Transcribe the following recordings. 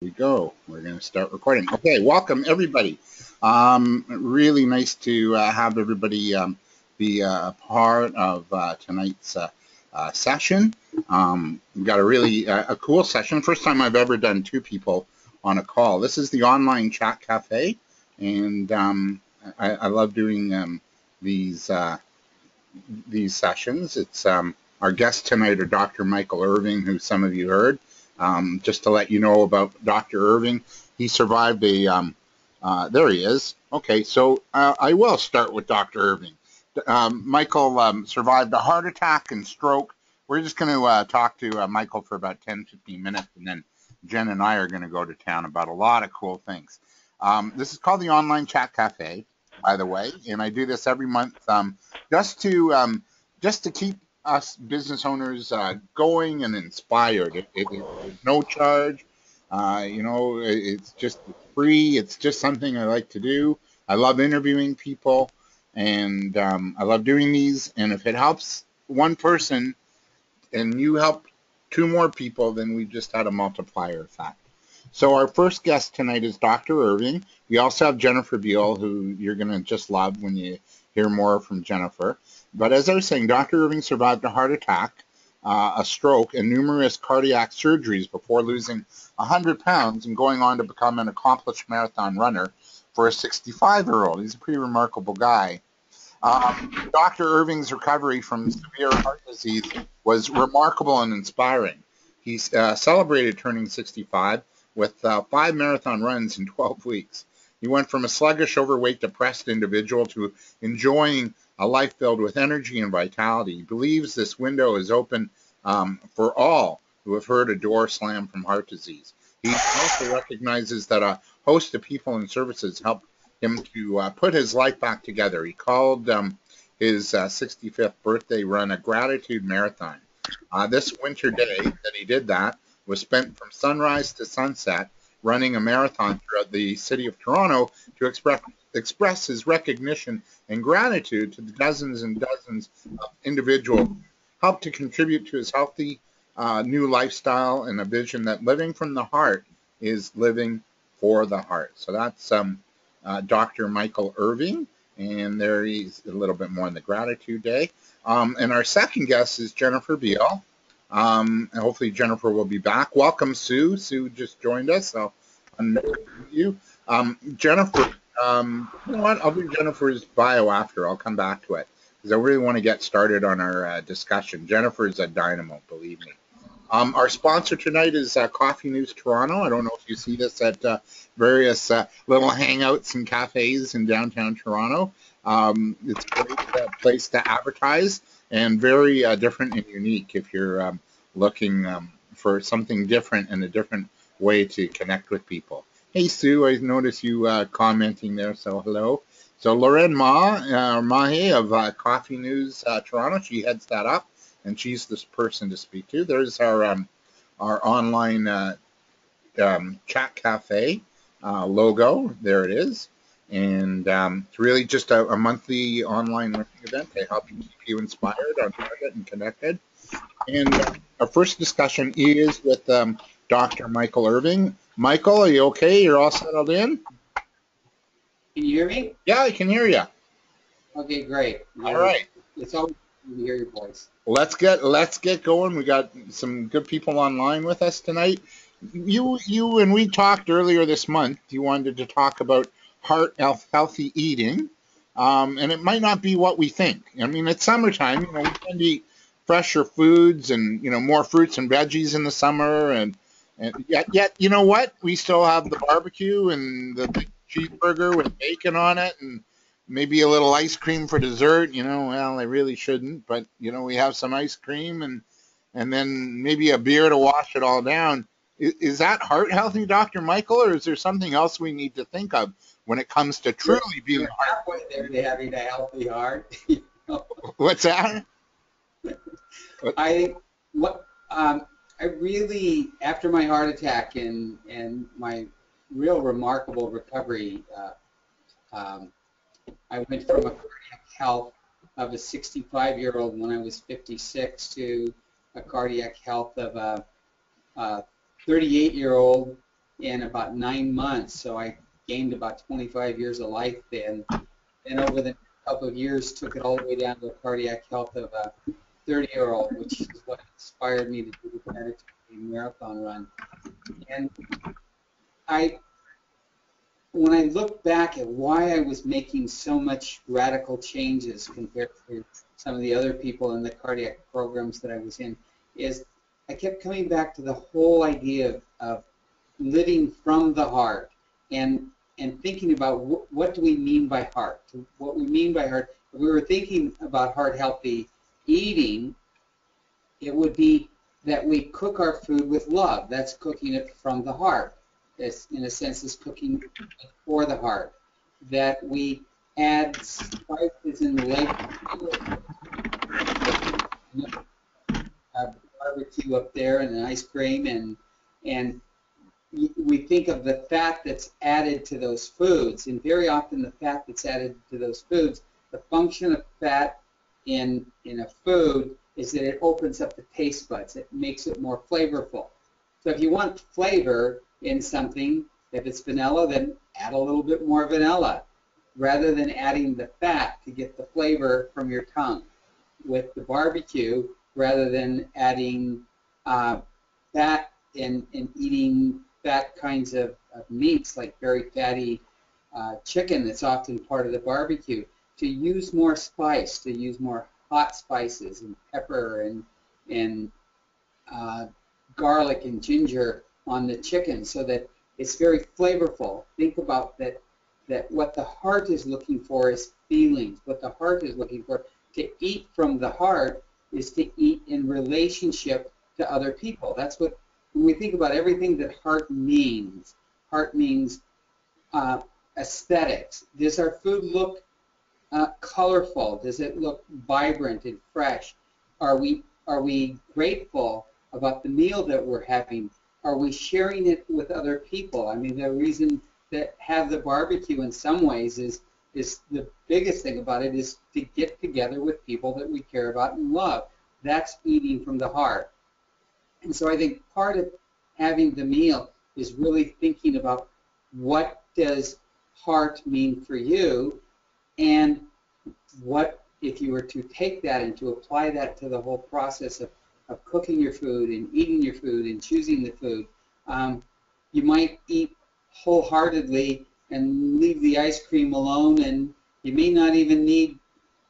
We go. We're going to start recording. Okay, welcome everybody. Really nice to have everybody be a part of tonight's session. We've got a really a cool session. First time I've ever done two people on a call. This is the online chat cafe, and I love doing these these sessions. It's our guest tonight are Dr. Michael Irving, who some of you heard. Just to let you know about Dr. Irving, he survived a, there he is. Okay, so I will start with Dr. Irving. Michael survived a heart attack and stroke. We're just going to talk to Michael for about 10, 15 minutes, and then Jen and I are going to go to town about a lot of cool things. This is called the Online Chat Cafe, by the way, and I do this every month just to um, just to keep us business owners going and inspired. There's no charge. It's just free. It's just something I like to do. I love interviewing people, and I love doing these. And if it helps one person and you help two more people, then we just had a multiplier effect. So our first guest tonight is Dr. Irving. We also have Jennifer Beal, who you're going to just love when you hear more from Jennifer. But as I was saying, Dr. Irving survived a heart attack, a stroke, and numerous cardiac surgeries before losing 100 pounds and going on to become an accomplished marathon runner for a 65-year-old. He's a pretty remarkable guy. Dr. Irving's recovery from severe heart disease was remarkable and inspiring. He celebrated turning 65 with 5 marathon runs in 12 weeks. He went from a sluggish, overweight, depressed individual to enjoying a life filled with energy and vitality. He believes this window is open for all who have heard a door slam from heart disease. He also recognizes that a host of people and services helped him to put his life back together. He called his 65th birthday run a gratitude marathon. This winter day that he did that was spent from sunrise to sunset running a marathon throughout the city of Toronto to express his recognition and gratitude to the dozens and dozens of individuals who helped to contribute to his healthy new lifestyle and a vision that living from the heart is living for the heart. So that's Dr. Michael Irving, and there he's a little bit more on the Gratitude Day. And our second guest is Jennifer Beal. And hopefully Jennifer will be back. Welcome, Sue. Sue just joined us, so I'm you. Jennifer, you know what? I'll do Jennifer's bio after. I'll come back to it because I really want to get started on our discussion. Jennifer is a dynamo, believe me. Our sponsor tonight is Coffee News Toronto. I don't know if you see this at various little hangouts and cafes in downtown Toronto. It's a great place to advertise and very different and unique if you're looking for something different and a different way to connect with people. Hey, Sue, I noticed you commenting there, so hello. So Lauren Mahe of Coffee News Toronto, she heads that up and she's this person to speak to. There's our online chat cafe logo. There it is. And it's really just a monthly online learning event to help keep you inspired, on target, and connected. And our first discussion is with Dr. Michael Irving. Michael, are you okay? You're all settled in? Can you hear me? Yeah, I can hear you. Okay, great. All right. It's always good to hear your voice. Let's get going. We got some good people online with us tonight. You and we talked earlier this month. You wanted to talk about heart healthy eating, and it might not be what we think. I mean, it's summertime. You know, we tend to eat fresher foods and more fruits and veggies in the summer, and yet you know what? We still have the barbecue and the big cheeseburger with bacon on it, and maybe a little ice cream for dessert. Well, I really shouldn't, but we have some ice cream and then maybe a beer to wash it all down. Is that heart healthy, Dr. Michael, or is there something else we need to think of when it comes to truly being heart? Halfway there to having a healthy heart. What's that? I what I really, after my heart attack and my real remarkable recovery, I went from a cardiac health of a 65-year-old when I was 56 to a cardiac health of a 38-year-old in about 9 months. So I gained about 25 years of life then. And over the couple of years, took it all the way down to a cardiac health of a 30-year-old, which is what inspired me to do the Mediterranean Marathon run. And when I look back at why I was making so much radical changes compared to some of the other people in the cardiac programs that I was in, is I kept coming back to the whole idea of living from the heart and thinking about what do we mean by heart. What we mean by heart, if we were thinking about heart healthy eating, it would be that we cook our food with love. That's cooking it from the heart. It's, in a sense, is cooking for the heart. That we add spices in the labor, barbecue up there and an ice cream, and we think of the fat that's added to those foods, and very often the fat that's added to those foods, the function of fat in a food is that it opens up the taste buds. It makes it more flavorful. So if you want flavor in something, if it's vanilla, then add a little bit more vanilla rather than adding the fat to get the flavor from your tongue. With the barbecue, rather than adding fat and eating fat kinds of meats like very fatty chicken that's often part of the barbecue, to use more spice, to use more hot spices and pepper and garlic and ginger on the chicken so that it's very flavorful. Think about that what the heart is looking for is feelings. What the heart is looking for to eat from the heart is to eat in relationship to other people. That's what, when we think about everything that heart means aesthetics. Does our food look colorful? Does it look vibrant and fresh? Are we grateful about the meal that we're having? Are we sharing it with other people? I mean, the reason that have the barbecue in some ways is the biggest thing about it is to get together with people that we care about and love. That's eating from the heart. And so I think part of having the meal is really thinking about what does heart mean for you, and what if you were to take that and to apply that to the whole process of cooking your food and eating your food and choosing the food. You might eat wholeheartedly and leave the ice cream alone, and you may not even need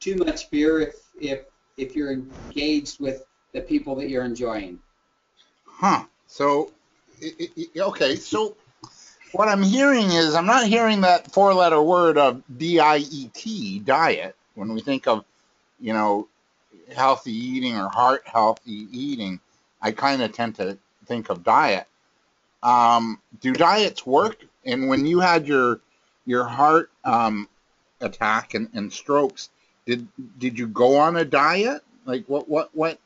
too much beer if you're engaged with the people that you're enjoying. Huh. So, okay. So, what I'm hearing is I'm not hearing that four-letter word of D-I-E-T, diet, when we think of, healthy eating or heart healthy eating. I kind of tend to think of diet. Do diets work? And when you had your heart attack and strokes, did you go on a diet? Like what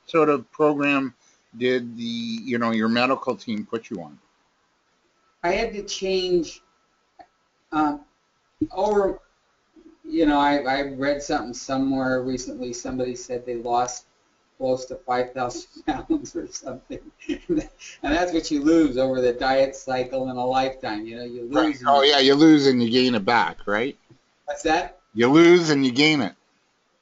sort of program did your medical team put you on? I had to change over. I read something somewhere recently. Somebody said they lost close to 5,000 pounds or something, and that's what you lose over the diet cycle in a lifetime. You lose. Right. Oh yeah, you lose and you gain it back, right? What's that? You lose and you gain it.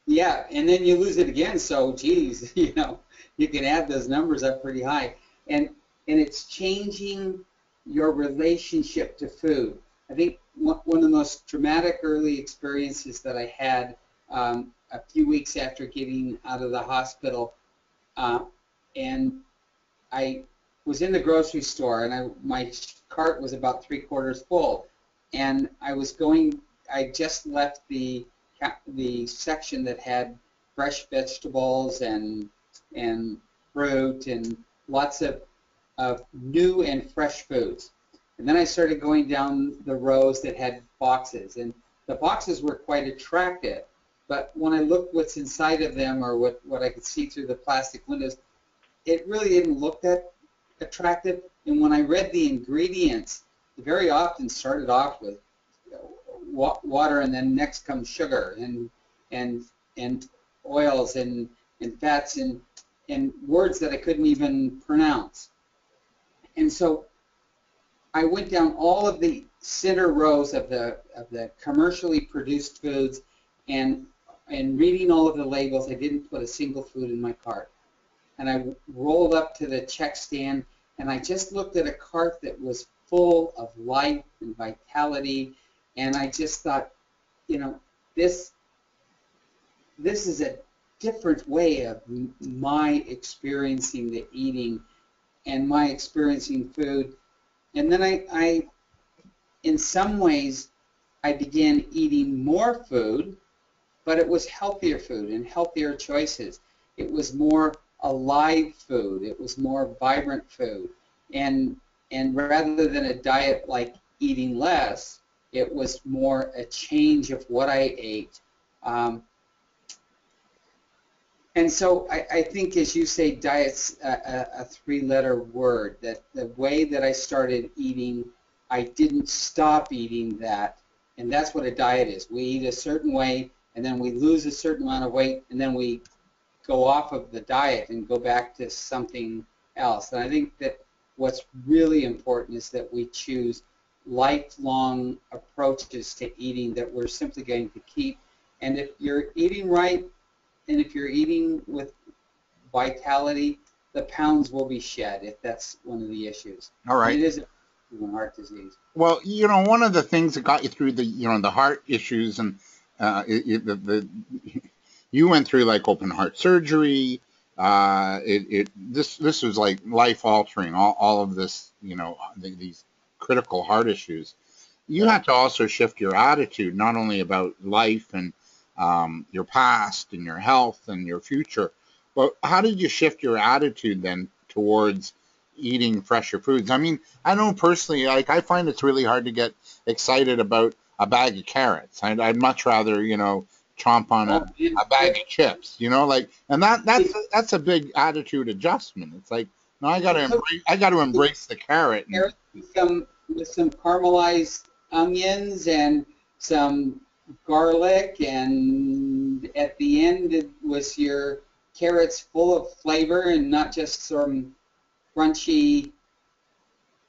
Yeah, and then you lose it again. So, geez, you can add those numbers up pretty high, and it's changing your relationship to food. I think one of the most traumatic early experiences that I had a few weeks after getting out of the hospital, and I was in the grocery store, and my cart was about 3/4 full, and I just left the section that had fresh vegetables and fruit and lots of new and fresh foods. And then I started going down the rows that had boxes, and the boxes were quite attractive. But when I looked what's inside of them, or what I could see through the plastic windows, it really didn't look that attractive. And when I read the ingredients, it very often started off with water, and then next comes sugar and oils and fats and words that I couldn't even pronounce. And so I went down all of the center rows of the commercially produced foods, and reading all of the labels, I didn't put a single food in my cart. And I rolled up to the check stand, and I just looked at a cart that was full of life and vitality, and I just thought, you know, this is a different way of my experiencing the eating and my experiencing food. And then I in some ways, I began eating more food, but it was healthier food and healthier choices. It was more alive food. It was more vibrant food. And rather than a diet like eating less, it was more a change of what I ate. And so I think, as you say, diet's a three-letter word, that the way that I started eating, I didn't stop eating that. And that's what a diet is. We eat a certain way, and then we lose a certain amount of weight, and then we go off of the diet and go back to something else. And I think that what's really important is that we choose lifelong approaches to eating that we're simply going to keep. And if you're eating right, and if you're eating with vitality, the pounds will be shed if that's one of the issues. All right. And it is heart disease. Well, one of the things that got you through the heart issues, and you went through like open heart surgery. This was like life altering. All of this, these critical heart issues. You had to also shift your attitude, not only about life and your past and your health and your future, but how did you shift your attitude then towards eating fresher foods? I mean, I know personally, like I find it's really hard to get excited about a bag of carrots. I'd much rather, chomp on a bag of chips, and that's a big attitude adjustment. It's like, no, I got to embrace the carrot. With some caramelized onions and some garlic, and at the end it was your carrots full of flavor and not just some crunchy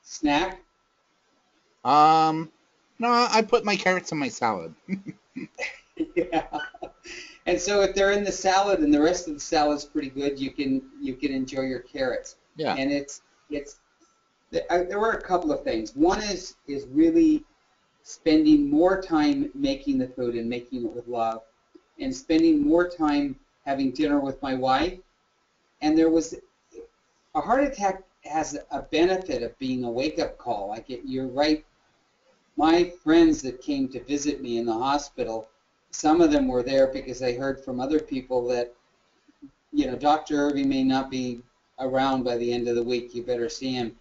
snack. No, I put my carrots in my salad. Yeah. And so if they're in the salad and the rest of the salad's pretty good, you can enjoy your carrots. Yeah. And there were a couple of things. One is really spending more time making the food and making it with love, and spending more time having dinner with my wife. And there was a heart attack has a benefit of being a wake-up call. Like you're right. My friends that came to visit me in the hospital, some of them were there because they heard from other people that, Dr. Irving may not be around by the end of the week. You better see him.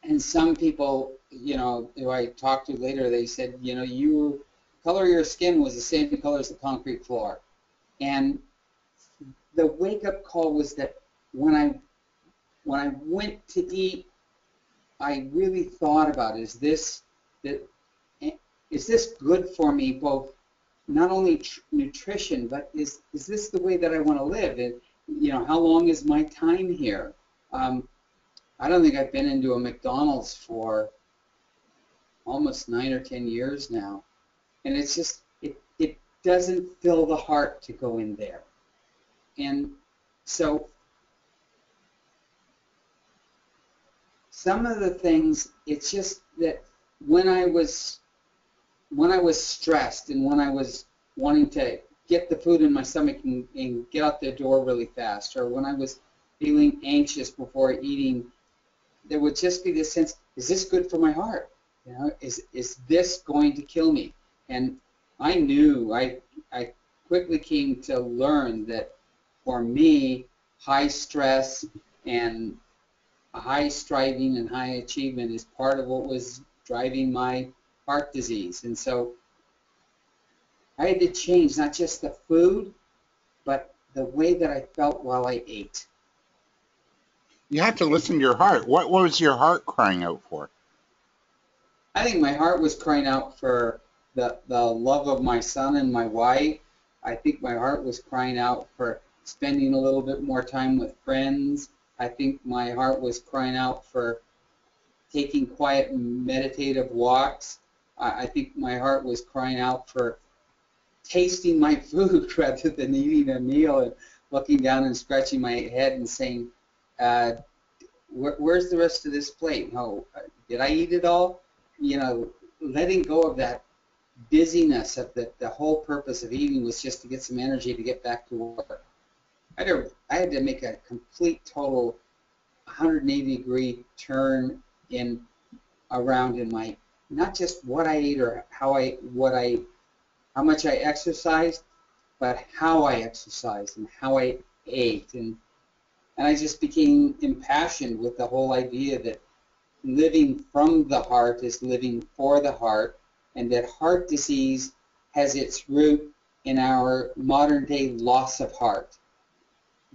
And some people, who I talked to later, they said, your color of your skin was the same color as the concrete floor. And the wake-up call was that when I went to eat, I really thought about, is this good for me, both not only nutrition, but is this the way that I want to live? And, how long is my time here? I don't think I've been into a McDonald's for almost 9 or 10 years now. And it's just, it doesn't fill the heart to go in there. And so some of the things, it's just that when I was stressed and when I was wanting to get the food in my stomach and get out the door really fast, or when I was feeling anxious before eating, there would just be this sense, is this good for my heart? Is this going to kill me? And I knew, I quickly came to learn that for me, high stress and high striving and high achievement is part of what was driving my heart disease. And so I had to change not just the food, but the way that I felt while I ate. You have to listen to your heart. What was your heart crying out for? I think my heart was crying out for the love of my son and my wife. I think my heart was crying out for spending a little bit more time with friends. I think my heart was crying out for taking quiet meditative walks. I think my heart was crying out for tasting my food rather than eating a meal and looking down and scratching my head and saying, uh, where's the rest of this plate? No, did I eat it all? You know, letting go of that busyness of the whole purpose of eating was just to get some energy to get back to work. I had to make a complete total 180-degree turn in around in my, not just what I ate or how much I exercised, but how I exercised and how I ate. And I just became impassioned with the whole idea that living from the heart is living for the heart, and that heart disease has its root in our modern day loss of heart.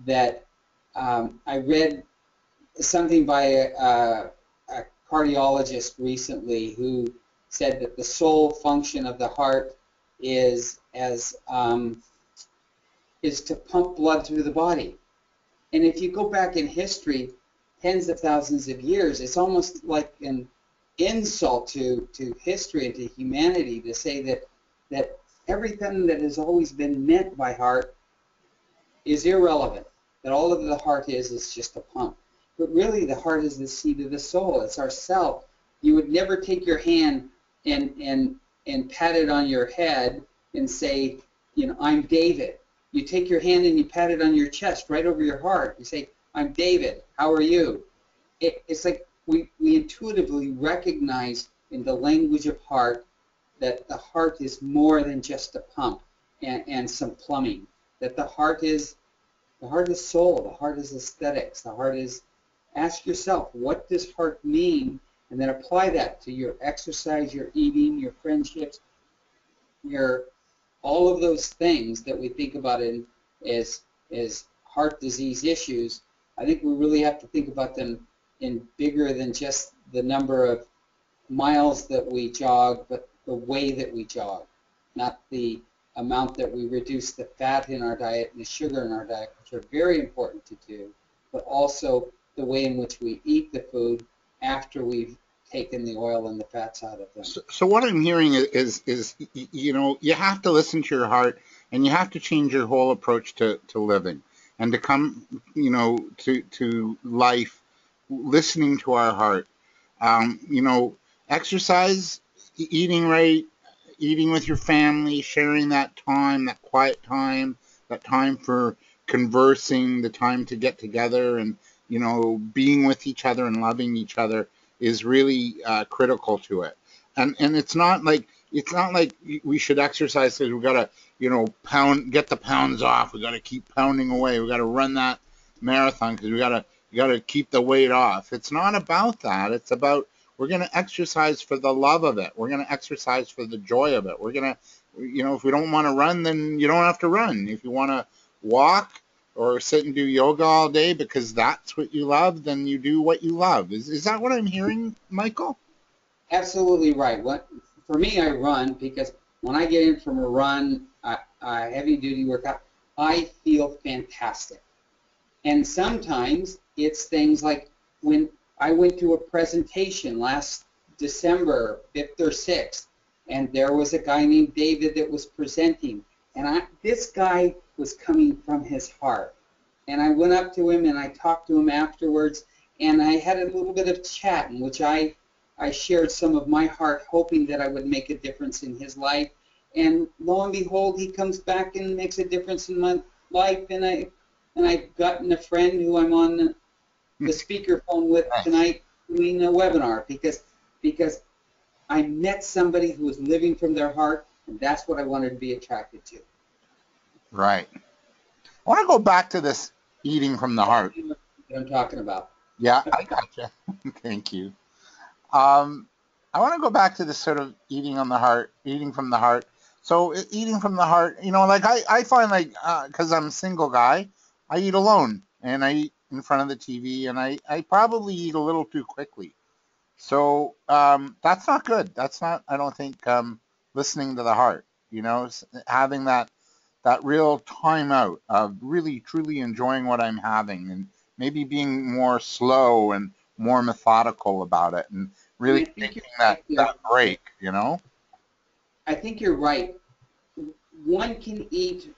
That I read something by a cardiologist recently who said that the sole function of the heart is to pump blood through the body. And if you go back in history, tens of thousands of years, it's almost like an insult to history and to humanity to say that everything that has always been meant by heart is irrelevant, that all of the heart is just a pump. But really the heart is the seat of the soul. It's our self. You would never take your hand and pat it on your head and say, you know, I'm David. You take your hand and you pat it on your chest, right over your heart. You say, I'm David. How are you? It's like we intuitively recognize in the language of heart that the heart is more than just a pump and some plumbing. That the heart is soul. The heart is aesthetics. The heart is, ask yourself, what does heart mean? And then apply that to your exercise, your eating, your friendships, your all of those things that we think about as heart disease issues. I think we really have to think about them in bigger than just the number of miles that we jog, but the way that we jog, not the amount that we reduce the fat in our diet and the sugar in our diet, which are very important to do, but also the way in which we eat the food after we've taken the oil and the fats out of them. So what I'm hearing is, you know, you have to listen to your heart, and you have to change your whole approach to living, and to come, you know, to life, listening to our heart. You know, exercise, eating right, eating with your family, sharing that time, that quiet time, that time for conversing, the time to get together and, you know, being with each other and loving each other is really critical to it. And it's not like we should exercise because we gotta, you know, get the pounds off. We gotta keep pounding away. We gotta run that marathon because you gotta keep the weight off. It's not about that. It's about, we're going to exercise for the love of it. We're going to exercise for the joy of it. We're going to, you know, if we don't want to run, then you don't have to run. If you want to walk or sit and do yoga all day because that's what you love, then you do what you love. Is that what I'm hearing, Michael? Absolutely right. For me, I run because when I get in from a run, a heavy-duty workout, I feel fantastic. And sometimes it's things like when I went to a presentation last December 5th or 6th, and there was a guy named David that was presenting. And this guy was coming from his heart. And I went up to him and I talked to him afterwards, and I had a little bit of chat in which I shared some of my heart, hoping that I would make a difference in his life. And lo and behold, he comes back and makes a difference in my life, and I've gotten a friend who I'm on the speakerphone with tonight doing a webinar because I met somebody who was living from their heart, and that's what I wanted to be attracted to. Right. I want to go back to this eating from the heart. What I'm talking about. Yeah, I gotcha. Thank you. I want to go back to this sort of eating on the heart, eating from the heart. So eating from the heart, you know, like I find like, because I'm a single guy, I eat alone and I eat in front of the TV, and I probably eat a little too quickly. So that's not good. That's not, I don't think, listening to the heart, you know, having that real time out of really truly enjoying what I'm having, and maybe being more slow and more methodical about it and And really I think taking you're that right there. break, you know? I think you're right. One can eat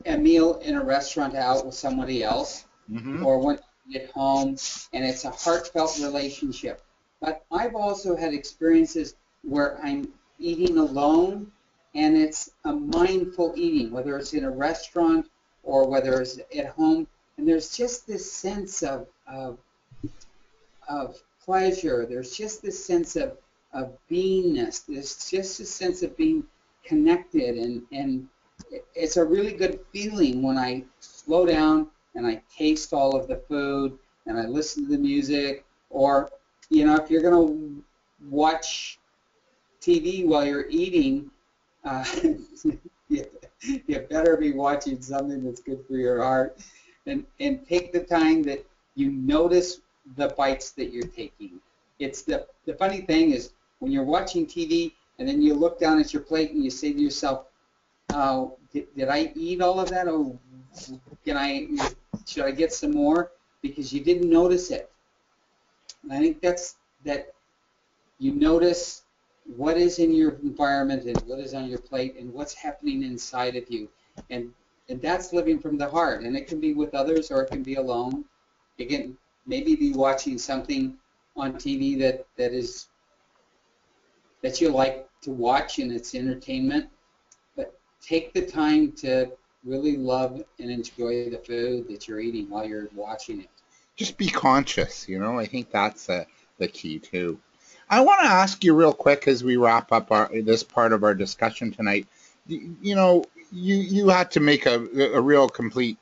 a meal in a restaurant out with somebody else, Hmm. or one at home, and it's a heartfelt relationship. But I've also had experiences where I'm eating alone, and it's a mindful eating, whether it's in a restaurant or whether it's at home, and there's just this sense of pleasure. There's just this sense of beingness. There's just a sense of being connected, and it's a really good feeling when I slow down and I taste all of the food and I listen to the music. Or, if you're going to watch TV while you're eating, uh, you, you better be watching something that's good for your heart, and take the time that you notice the bites that you're taking. It's the funny thing is when you're watching TV and then you look down at your plate and you say to yourself, "Oh, did I eat all of that? Oh, can I? Should I get some more?" Because you didn't notice it. And I think that you notice what is in your environment and what is on your plate and what's happening inside of you. And and that's living from the heart. And it can be with others or it can be alone. You can maybe be watching something on TV that you like to watch and it's entertainment. But take the time to really love and enjoy the food that you're eating while you're watching it. Just be conscious, I think that's the key too. I want to ask you real quick as we wrap up this part of our discussion tonight. You had to make a real complete,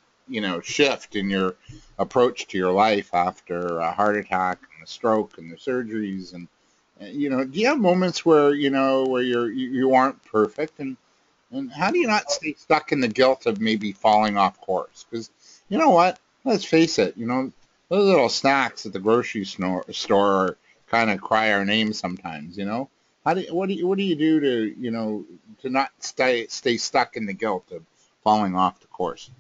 shift in your approach to your life after a heart attack and a stroke and the surgeries, and do you have moments where where you aren't perfect, and how do you not stay stuck in the guilt of maybe falling off course? Because you know what? Let's face it, those little snacks at the grocery store kind of cry our name sometimes, what do you do to, to not stay stuck in the guilt of falling off the course?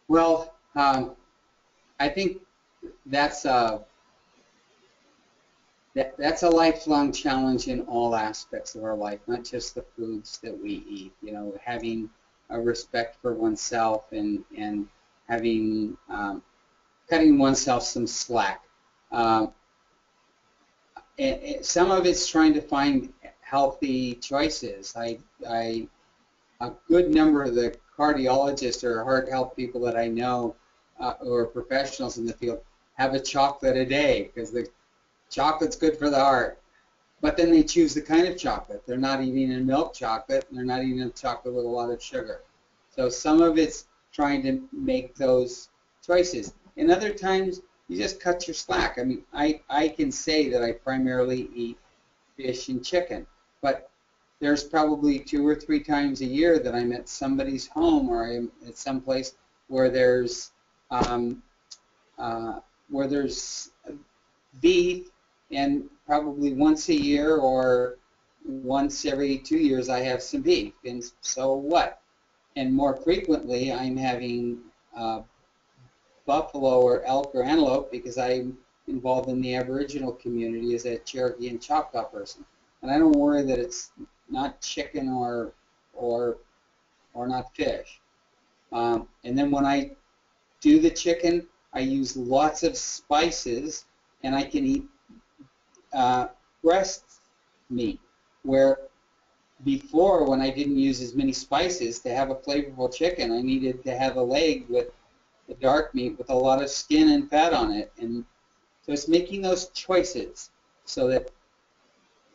Well, I think that's a that's a lifelong challenge in all aspects of our life, not just the foods that we eat. Having a respect for oneself and having cutting oneself some slack. Um, some of it's trying to find healthy choices. A good number of the cardiologists or heart health people that I know, or professionals in the field, have a chocolate a day because the chocolate's good for the heart. But then they choose the kind of chocolate. They're not eating a milk chocolate, and they're not eating a chocolate with a lot of sugar. So some of it's trying to make those choices. And other times, you just cut your slack. I mean, I can say that I primarily eat fish and chicken, but there's probably 2 or 3 times a year that I'm at somebody's home or I'm at some place where there's um, where there's beef, and probably once a year or once every 2 years I have some beef, and so what? And more frequently I'm having buffalo or elk or antelope because I'm involved in the Aboriginal community as a Cherokee and Choctaw person, and I don't worry that it's not chicken or or not fish. And then when I do the chicken, I use lots of spices, and I can eat breast meat, where before when I didn't use as many spices to have a flavorful chicken, I needed to have a leg with the dark meat with a lot of skin and fat on it. And so it's making those choices so that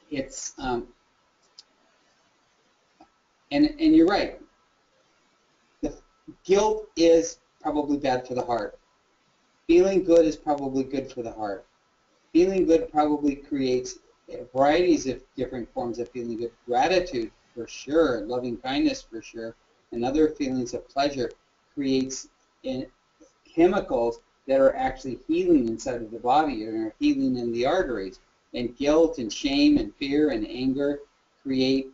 it's, and you're right, the guilt is probably bad for the heart. Feeling good is probably good for the heart. Feeling good probably creates varieties of different forms of feeling good. Gratitude, for sure, loving kindness, for sure, and other feelings of pleasure creates chemicals that are actually healing inside of the body and are healing in the arteries. And guilt and shame and fear and anger create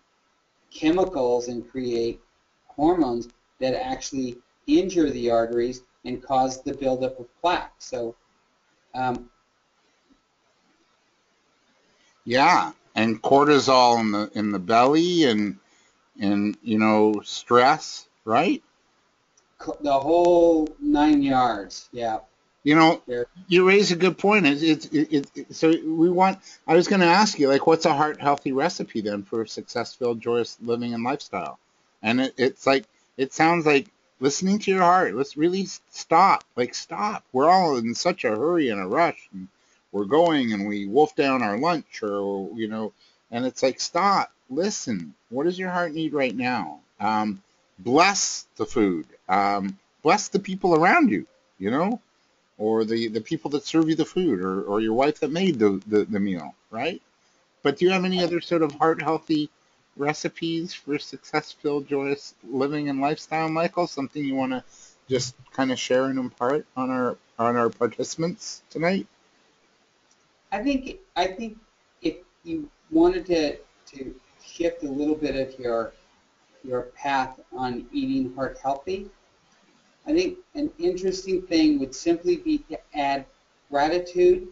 chemicals and create hormones that actually injure the arteries and cause the buildup of plaque. So um, Yeah, and cortisol in the belly and stress, right? The whole 9 yards. Yeah. You know, There. you raise a good point. So we want. I was going to ask you, like, what's a heart healthy recipe then for successful, joyous living and lifestyle? And it's like it sounds like listening to your heart. Let's really stop. Like, stop. We're all in such a hurry and a rush, and we're going and we wolf down our lunch, or and it's like stop. Listen. What does your heart need right now? Bless the food. Bless the people around you. You know or the people that serve you the food, or your wife that made the meal, right? But do you have any other sort of heart healthy recipes for successful, joyous living and lifestyle, Michael? Something you want to just kind of share and impart on our participants tonight? I think if you wanted to shift a little bit of your path on eating heart healthy, I think an interesting thing would simply be to add gratitude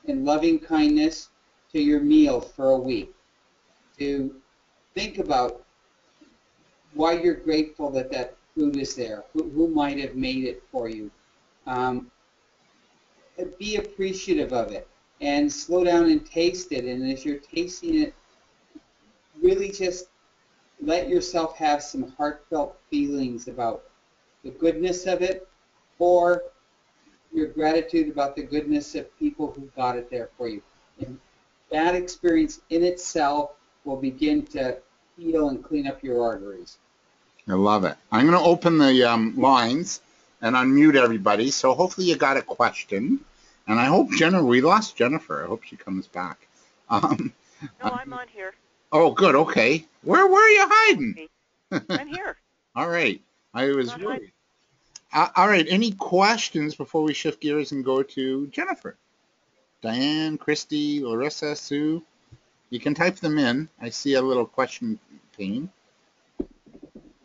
and loving kindness to your meal for a week. To think about why you're grateful that that food is there, who might have made it for you. Um, be appreciative of it and slow down and taste it. And as you're tasting it, really just let yourself have some heartfelt feelings about the goodness of it or your gratitude about the goodness of people who got it there for you. And that experience in itself will begin to heal and clean up your arteries. I love it. I'm going to open the lines and unmute everybody. So hopefully you got a question. And I hope we lost Jennifer. I hope she comes back. Um, No, I'm on here. oh, good. Okay. Where were you hiding? I'm here. All right. I was Not hiding. worried. All right. Any questions before we shift gears and go to Jennifer? Diane, Christy, Larissa, Sue? You can type them in. I see a little question pane.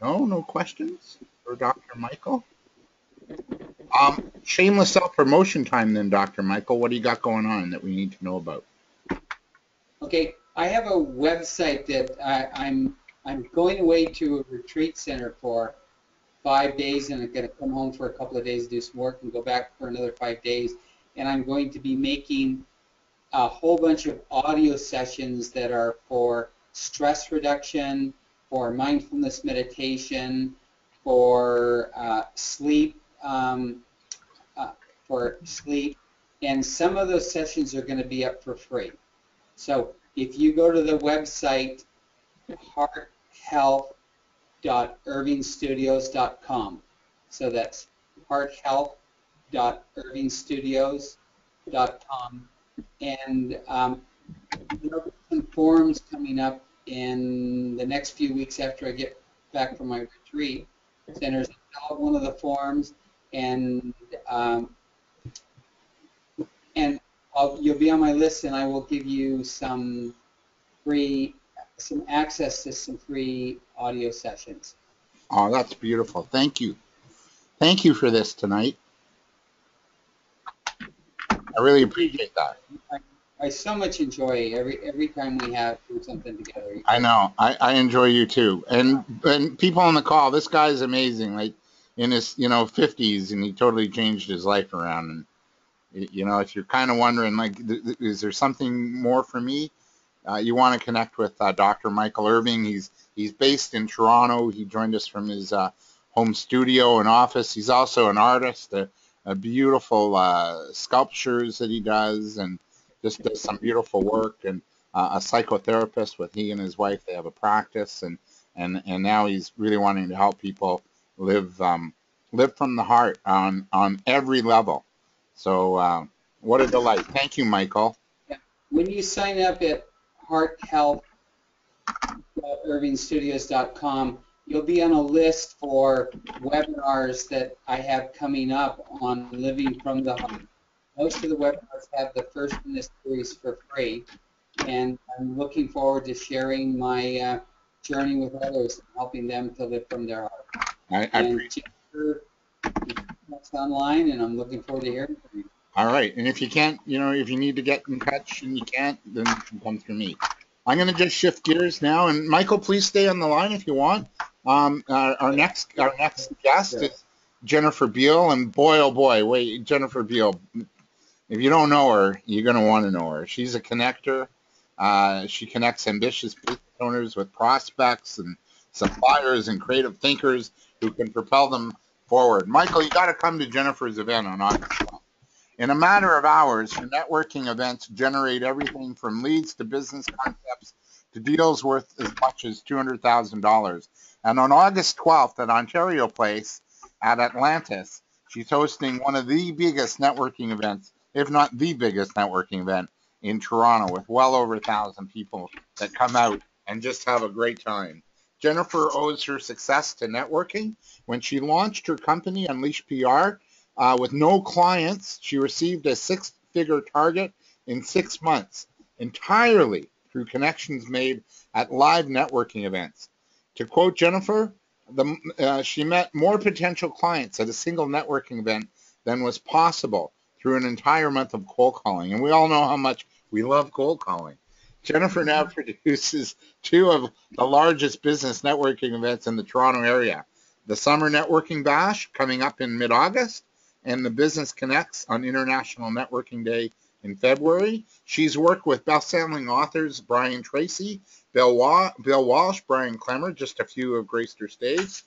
No questions for Dr. Michael? Shameless self-promotion time then, Dr. Michael. What do you got going on that we need to know about? Okay, I have a website that I'm going away to a retreat center for 5 days, and I'm going to come home for a couple of days, do some work, and go back for another 5 days. And I'm going to be making a whole bunch of audio sessions that are for stress reduction, for mindfulness meditation, for sleep, and some of those sessions are going to be up for free. So if you go to the website hearthealth.irvingstudios.com, so that's hearthealth.irvingstudios.com, and there will be some forums coming up in the next few weeks after I get back from my retreat centers. Fill out one of the forms, and you'll be on my list, and I will give you some access to some free audio sessions. Oh, that's beautiful. Thank you. Thank you for this tonight. I really appreciate that. I so much enjoy every time we do something together. I know. I enjoy you too. And people on the call, this guy's amazing. Like in his 50s, and he totally changed his life around. And if you're kind of wondering, like, is there something more for me? You want to connect with Dr. Michael Irving. He's based in Toronto. He joined us from his home studio and office. He's also an artist, a beautiful sculptures that he does, and just does some beautiful work. And a psychotherapist with he and his wife. They have a practice, and now he's really wanting to help people live from the heart on every level. So what a delight. Thank you, Michael. When you sign up at hearthealth.irvingstudios.com, you'll be on a list for webinars that I have coming up on living from the heart. Most of the webinars have the first in this series for free, and I'm looking forward to sharing my journey with others and helping them to live from their heart. I appreciate it. That's online, and I'm looking forward to hearing from you. All right. And if you can't, if you need to get in touch and you can't, then you can come through me. I'm going to just shift gears now. And Michael, please stay on the line if you want. Our next guest Sure. is Jennifer Beal. And boy, oh boy, wait, Jennifer Beal. If you don't know her, you're going to want to know her. She's a connector. She connects ambitious business owners with prospects and suppliers and creative thinkers who can propel them forward. Michael, you got to come to Jennifer's event on August 12th. In a matter of hours, her networking events generate everything from leads to business concepts to deals worth as much as $200,000. And on August 12th at Ontario Place at Atlantis, she's hosting one of the biggest networking events, if not the biggest networking event in Toronto, with well over 1,000 people that come out and just have a great time. Jennifer owes her success to networking. When she launched her company, Unleash PR, with no clients, she received a six-figure target in 6 months, entirely through connections made at live networking events. To quote Jennifer, she met more potential clients at a single networking event than was possible through an entire month of cold calling. And we all know how much we love cold calling. Jennifer now produces two of the largest business networking events in the Toronto area. The Summer Networking Bash coming up in mid-August, and the Business Connects on International Networking Day in February. She's worked with best-selling authors Brian Tracy, Bill Walsh, Brian Clemmer, just a few have graced her stage.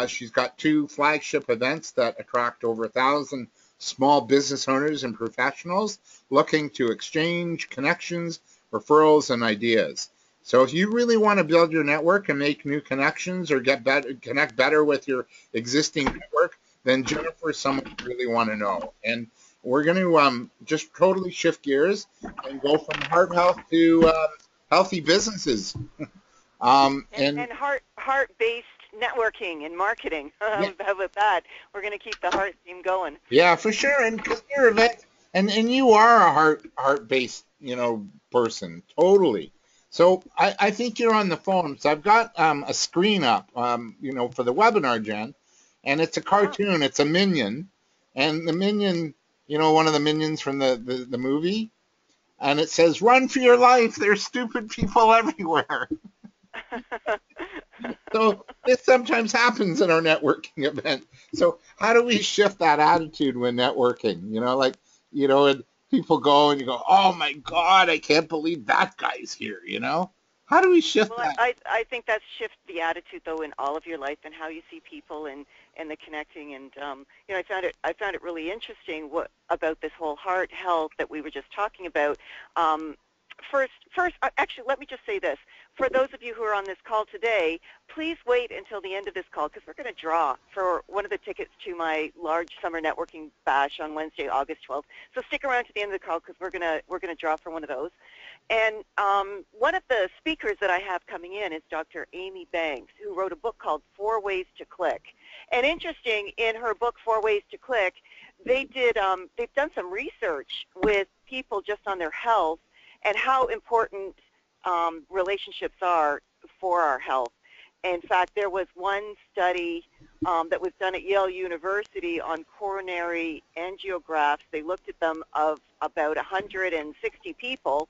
She's got two flagship events that attract over 1,000 small business owners and professionals looking to exchange connections, referrals, and ideas. So if you really want to build your network and make new connections or connect better with your existing network, then Jennifer is someone you really want to know. And we're going to just totally shift gears and go from heart health to healthy businesses. And heart-based networking and marketing. Yeah. How about that? We're going to keep the heart theme going. Yeah, for sure. And because you're event, and you are a heart-based, person, totally. So I think you're on the phone. So I've got a screen up, for the webinar, Jen, and it's a cartoon. It's a minion, and the minion, one of the minions from the movie, and it says, "Run for your life. There's stupid people everywhere." So this sometimes happens in our networking event. So how do we shift that attitude when networking? And people go and you go, "Oh my God, I can't believe that guy's here." How do we shift Well, that? I think that's shift the attitude though in all of your life and how you see people and the connecting and I found it really interesting about this whole heart health that we were just talking about. First, actually, let me just say this. For those of you who are on this call today, please wait until the end of this call because we're going to draw for one of the tickets to my large summer networking bash on Wednesday, August 12th. So stick around to the end of the call because we're going to draw for one of those. And one of the speakers that I have coming in is Dr. Amy Banks, who wrote a book called 4 Ways to Click. And interesting, in her book 4 Ways to Click, they've done some research with people just on their health and how important relationships are for our health. In fact, there was one study that was done at Yale University on coronary angiographs. They looked at them of about 160 people,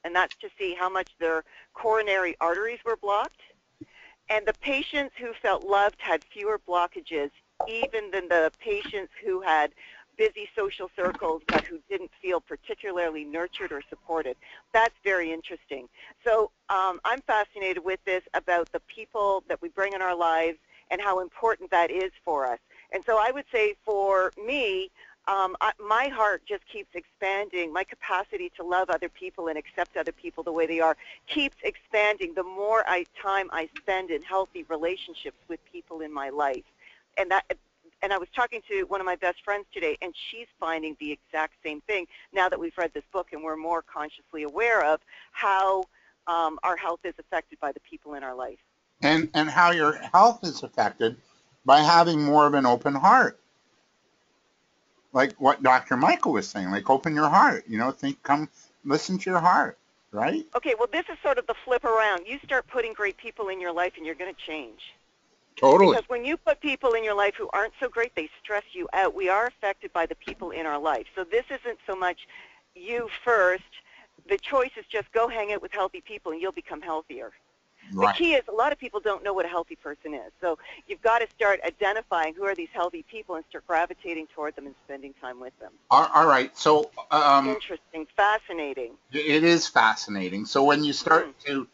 and that's to see how much their coronary arteries were blocked. And the patients who felt loved had fewer blockages even than the patients who had busy social circles but who didn't feel particularly nurtured or supported. That's very interesting. So I'm fascinated with this about the people that we bring in our lives and how important that is for us. And so I would say for me, my heart just keeps expanding. My capacity to love other people and accept other people the way they are keeps expanding the more time I spend in healthy relationships with people in my life. And I was talking to one of my best friends today, and she's finding the exact same thing now that we've read this book and we're more consciously aware of how our health is affected by the people in our life. And how your health is affected by having more of an open heart. Like what Dr. Michael was saying, like open your heart, listen to your heart, right? Okay, well, this is sort of the flip around. You start putting great people in your life and you're going to change. Totally. Because when you put people in your life who aren't so great, they stress you out. We are affected by the people in our life. So this isn't so much you first. The choice is just go hang out with healthy people and you'll become healthier. The Right. key is a lot of people don't know what a healthy person is. So you've got to start identifying who are these healthy people and start gravitating toward them and spending time with them. All right. So Interesting, fascinating. it is fascinating. So when you start Mm.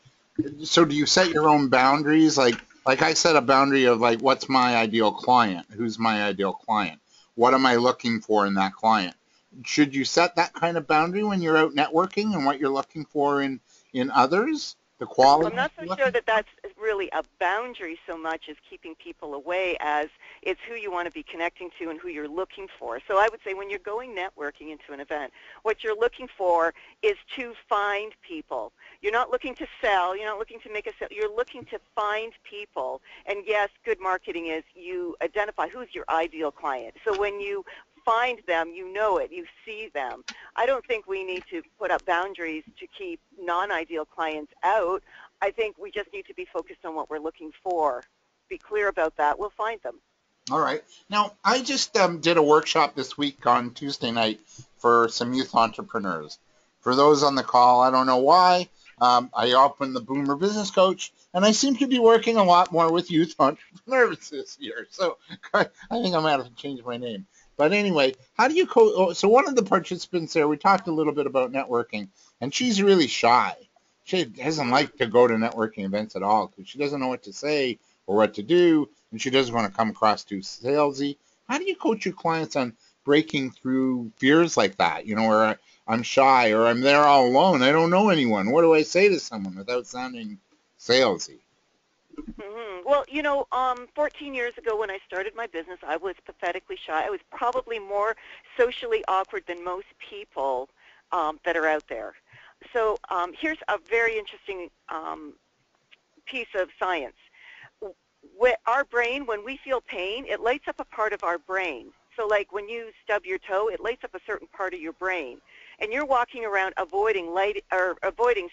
so do you set your own boundaries? Like I set a boundary of like, what's my ideal client? Who's my ideal client? What am I looking for in that client? Should you set that kind of boundary when you're out networking and what you're looking for in others? The Well, quality I'm not so you're sure looking that that's really a boundary so much as keeping people away as it's who you want to be connecting to and who you're looking for. So I would say when you're going networking into an event, what you're looking for is to find people. You're not looking to sell. You're not looking to make a sale. You're looking to find people. And yes, good marketing is you identify who's your ideal client. So when you find them, you know it, you see them. I don't think we need to put up boundaries to keep non-ideal clients out. I think we just need to be focused on what we're looking for. Be clear about that. We'll find them. All right. Now, I just did a workshop this week on Tuesday night for some youth entrepreneurs. For those on the call, I don't know why, I opened the Boomer Business Coach, and I seem to be working a lot more with youth entrepreneurs this year. So I think I'm going to have to change my name. But anyway, how do you so one of the participants there, we talked a little bit about networking, and she's really shy. She doesn't like to go to networking events at all because she doesn't know what to say or what to do, and she doesn't want to come across too salesy. How do you coach your clients on breaking through fears like that? You know, where I'm shy or I'm there all alone. I don't know anyone. What do I say to someone without sounding salesy? Well, 14 years ago when I started my business, I was pathetically shy. I was probably more socially awkward than most people that are out there. So here's a very interesting piece of science. Our brain, when we feel pain, it lights up a part of our brain. So like when you stub your toe, it lights up a certain part of your brain. And you're walking around avoiding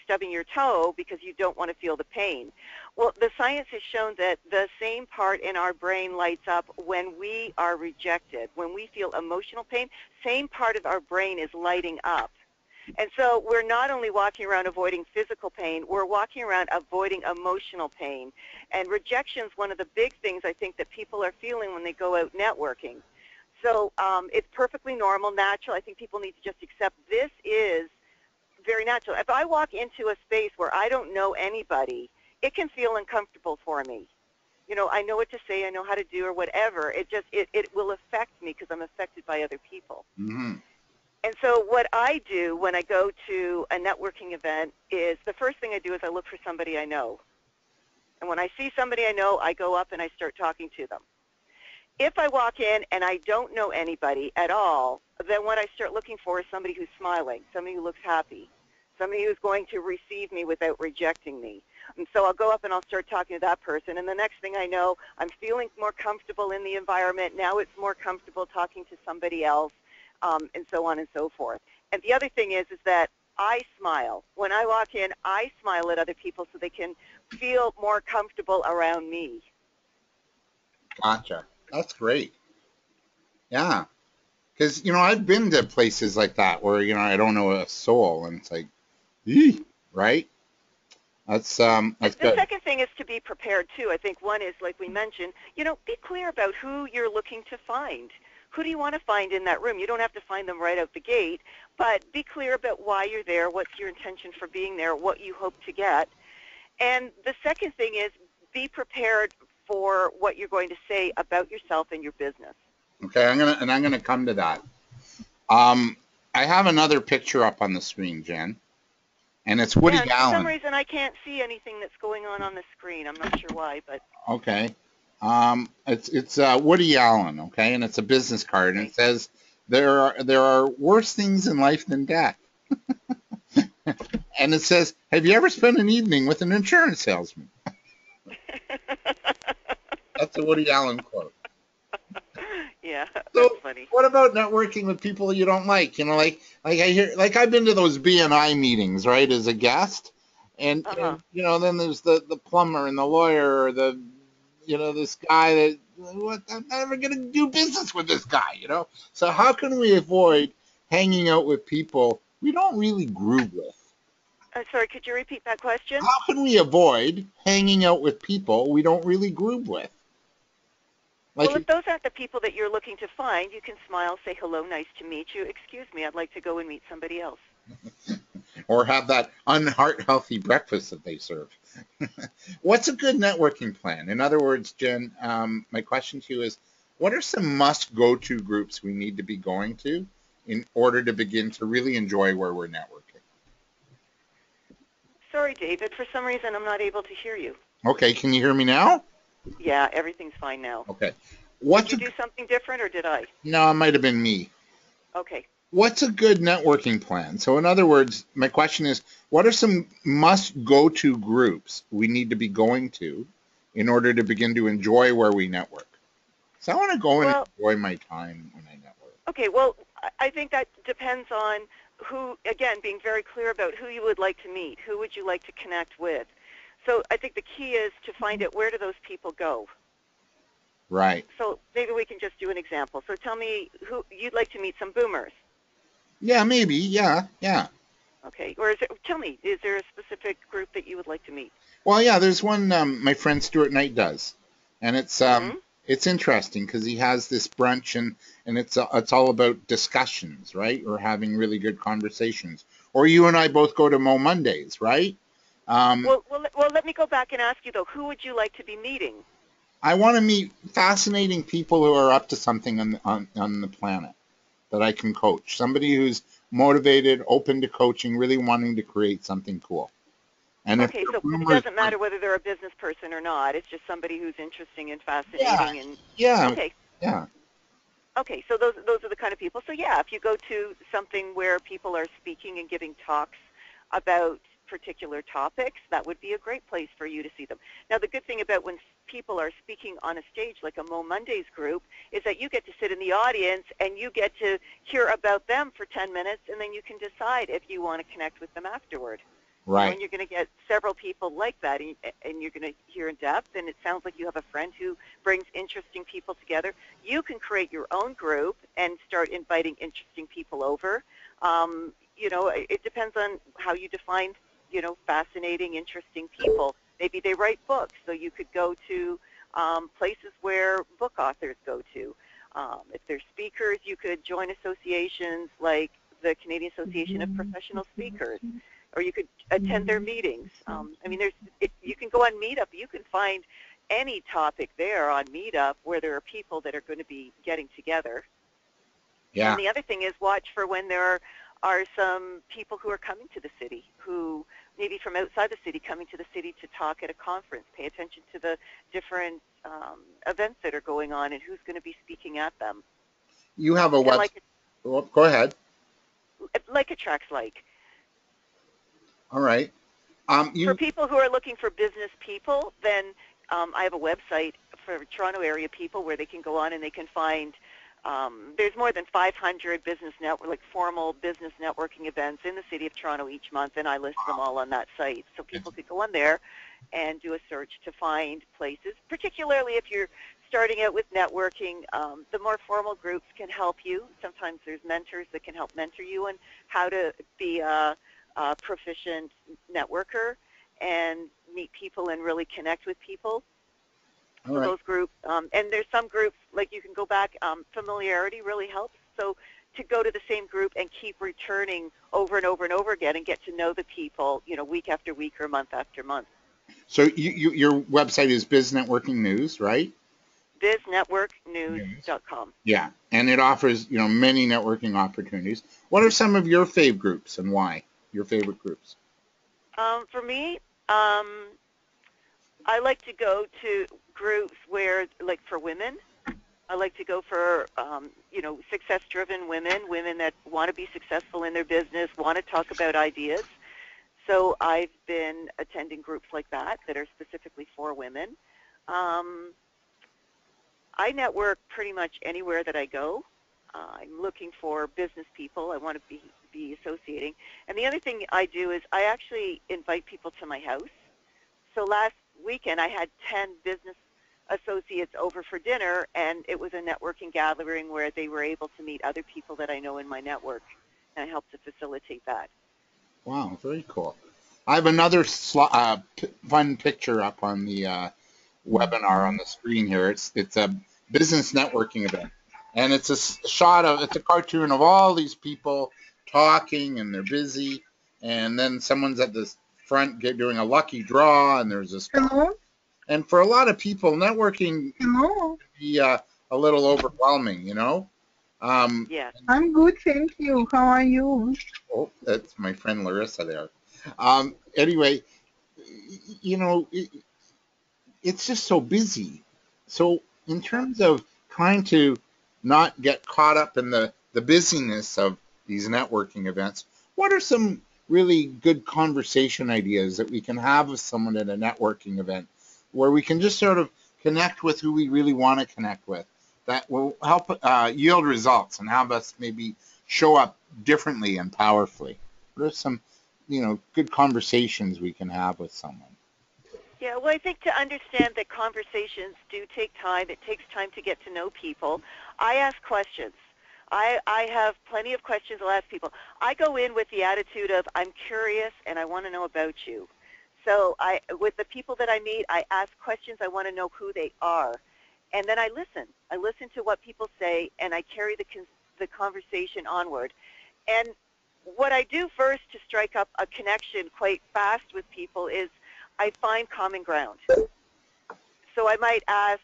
stubbing your toe because you don't want to feel the pain. Well, the science has shown that the same part in our brain lights up when we are rejected. When we feel emotional pain, same part of our brain is lighting up. And so we're not only walking around avoiding physical pain, we're walking around avoiding emotional pain. And rejection is one of the big things I think that people are feeling when they go out networking. So it's perfectly normal, natural. I think people need to just accept this is very natural. If I walk into a space where I don't know anybody, it can feel uncomfortable for me. You know, I know what to say, I know how to do or whatever. It will affect me because I'm affected by other people. Mm-hmm. And so what I do when I go to a networking event is the first thing I do is I look for somebody I know. And when I see somebody I know, I go up and I start talking to them. If I walk in and I don't know anybody at all, then what I start looking for is somebody who's smiling, somebody who looks happy, somebody who's going to receive me without rejecting me. And so I'll go up and I'll start talking to that person. And the next thing I know, I'm feeling more comfortable in the environment. Now it's more comfortable talking to somebody else, and so on and so forth. And the other thing is that I smile. When I walk in, I smile at other people so they can feel more comfortable around me. Gotcha. That's great. Yeah. Because, I've been to places like that where, I don't know a soul and it's like, eee, right? That's The good. second thing is to be prepared, too. I think one is, like we mentioned, be clear about who you're looking to find. Who do you want to find in that room? You don't have to find them right out the gate, but be clear about why you're there, what's your intention for being there, what you hope to get. And the second thing is be prepared for what you're going to say about yourself and your business. Okay, I'm gonna come to that. I have another picture up on the screen, Jen, and it's Woody Yeah, for some Allen. reason I can't see anything that's going on the screen. I'm not sure why, but Okay. It's Woody Allen, okay, and it's a business card, and okay. it says there are worse things in life than death. And it says, have you ever spent an evening with an insurance salesman? That's a Woody Allen quote. Yeah, that's So funny. what about networking with people you don't like? Like I hear, like I've been to those BNI meetings, right, as a guest, and Uh-huh. then there's the plumber and the lawyer or the this guy that, what, I'm never going to do business with this guy, So how can we avoid hanging out with people we don't really groove with? Sorry, could you repeat that question? How can we avoid hanging out with people we don't really groove with? Well, Like, if those aren't the people that you're looking to find, you can smile, say hello, nice to meet you. Excuse me, I'd like to go and meet somebody else. or have that unheart healthy breakfast that they serve. What's a good networking plan? In other words, Jen, my question to you is, what are some must go to groups we need to be going to in order to begin to really enjoy where we're networking? Sorry, David, for some reason I'm not able to hear you. Okay, can you hear me now? Yeah, everything's fine now. Okay. Did you do something different, or did I? No, it might have been me. Okay. What's a good networking plan? So in other words, my question is, what are some must go to groups we need to be going to in order to begin to enjoy where we network? So I want to go and enjoy my time when I network. Okay, well, I think that depends on who, again, being very clear about who you would like to meet, who would you like to connect with. So I think the key is to find out, where do those people go? Right. So maybe we can just do an example. So tell me, who you'd like to meet some boomers. Yeah, maybe. Yeah. Okay. Or tell me, is there a specific group that you would like to meet? Well, yeah, there's one my friend Stuart Knight does. And it's interesting because he has this brunch and it's all about discussions, right? Or having really good conversations. Or you and I both go to Mo Mondays, right? Well, let me go back and ask you, though, who would you like to be meeting? I want to meet fascinating people who are up to something on the planet that I can coach. Somebody who's motivated, open to coaching, really wanting to create something cool. And okay, so it doesn't matter whether they're a business person or not. It's just somebody who's interesting and fascinating. Okay. Yeah. Okay, so those are the kind of people. So yeah, if you go to something where people are speaking and giving talks about particular topics, that would be a great place for you to see them. Now, the good thing about when people are speaking on a stage like a Mo Mondays group is that you get to sit in the audience and you get to hear about them for 10 minutes, and then you can decide if you want to connect with them afterward. Right. And you're going to get several people like that, and you're going to hear in depth, and it sounds like you have a friend who brings interesting people together. You can create your own group and start inviting interesting people over. It depends on how you define, fascinating, interesting people. Maybe they write books, so you could go to places where book authors go to. If they're speakers, you could join associations like the Canadian Association of Professional Speakers, or you could attend their meetings. You can go on Meetup. You can find any topic there on Meetup where there are people that are going to be getting together. Yeah. And the other thing is, watch for when there are some people who are coming to the city, who maybe from outside the city coming to the city to talk at a conference. Pay attention to the different events that are going on and who's going to be speaking at them. You have a website. Go ahead. Like attracts like. All right. For people who are looking for business people, then I have a website for Toronto area people where they can go on and they can find, there's more than 500 formal business networking events in the city of Toronto each month, and I list them all on that site. So people could go on there and do a search to find places, particularly if you're starting out with networking. The more formal groups can help you. Sometimes there's mentors that can help mentor you on how to be a proficient networker and meet people and really connect with people. So those groups, and there's some groups, like you can go back, familiarity really helps. So to go to the same group and keep returning over and over and over again and get to know the people, week after week or month after month. So your website is Biz Networking News, right? BizNetworkNews.com. Yeah, and it offers, many networking opportunities. What are some of your fave groups and why? Your favorite groups? For me, I like to go to groups where, like for women, I like to go for, success-driven women that want to be successful in their business, want to talk about ideas. So I've been attending groups like that are specifically for women. I network pretty much anywhere that I go. I'm looking for business people. I want to be associating. And the other thing I do is I actually invite people to my house. So last weekend I had 10 business associates over for dinner, and it was a networking gathering where they were able to meet other people that I know in my network, and I helped to facilitate that. Wow, very cool. I have another fun picture up on the webinar on the screen here. It's a business networking event, and it's it's a cartoon of all these people talking, and they're busy, and then someone's at the front doing a lucky draw, and there's this. Hello? And for a lot of people, networking Hello? can be a little overwhelming, you know. Yes. I'm good, thank you. How are you? Oh, that's my friend Larissa there. Anyway, you know, it's just so busy. So in terms of trying to not get caught up in the busyness of these networking events, what are some really good conversation ideas that we can have with someone at a networking event where we can just sort of connect with who we really want to connect with that will help yield results and have us maybe show up differently and powerfully? What are some, good conversations we can have with someone? Yeah, well, I think to understand that conversations do take time. It takes time to get to know people. I ask questions. I have plenty of questions I'll ask people. I go in with the attitude of I'm curious and I want to know about you. So with the people that I meet, I ask questions. I want to know who they are. And then I listen. I listen to what people say, and I carry the conversation onward. And what I do first to strike up a connection quite fast with people is I find common ground. So I might ask,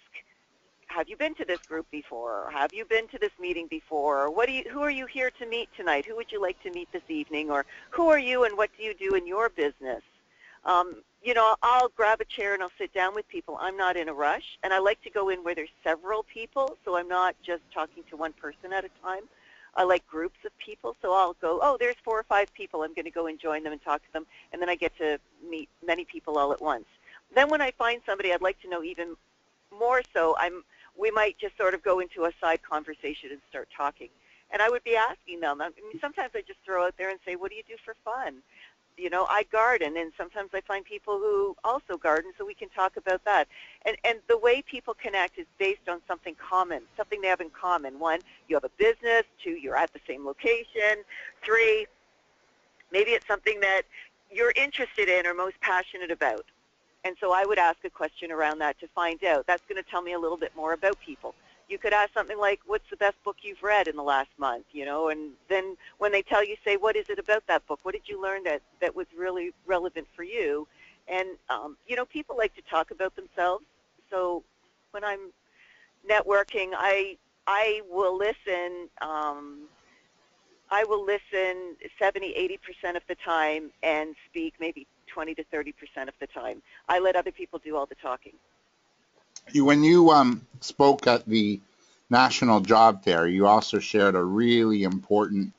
have you been to this group before? Or have you been to this meeting before? Or who are you here to meet tonight? Who would you like to meet this evening? Or who are you and what do you do in your business? I'll grab a chair and I'll sit down with people. I'm not in a rush, and I like to go in where there's several people, so I'm not just talking to one person at a time. I like groups of people, so I'll go, oh, there's 4 or 5 people. I'm going to go and join them and talk to them, and then I get to meet many people all at once. Then when I find somebody I'd like to know even more so, we might just sort of go into a side conversation and start talking. And I would be asking them. I mean, sometimes I just throw out there and say, what do you do for fun? I garden, and sometimes I find people who also garden, so we can talk about that. And the way people connect is based on something common, something they have in common. 1, you have a business. 2, you're at the same location. 3, maybe it's something that you're interested in or most passionate about. And so I would ask a question around that to find out. That's going to tell me a little bit more about people. You could ask something like, what's the best book you've read in the last month, and then when they tell you, say, what is it about that book? What did you learn that was really relevant for you? And, people like to talk about themselves. So when I'm networking, I will listen. I will listen 70, 80% of the time and speak maybe 20 to 30% of the time. I let other people do all the talking. When you spoke at the National Job Fair, you also shared a really important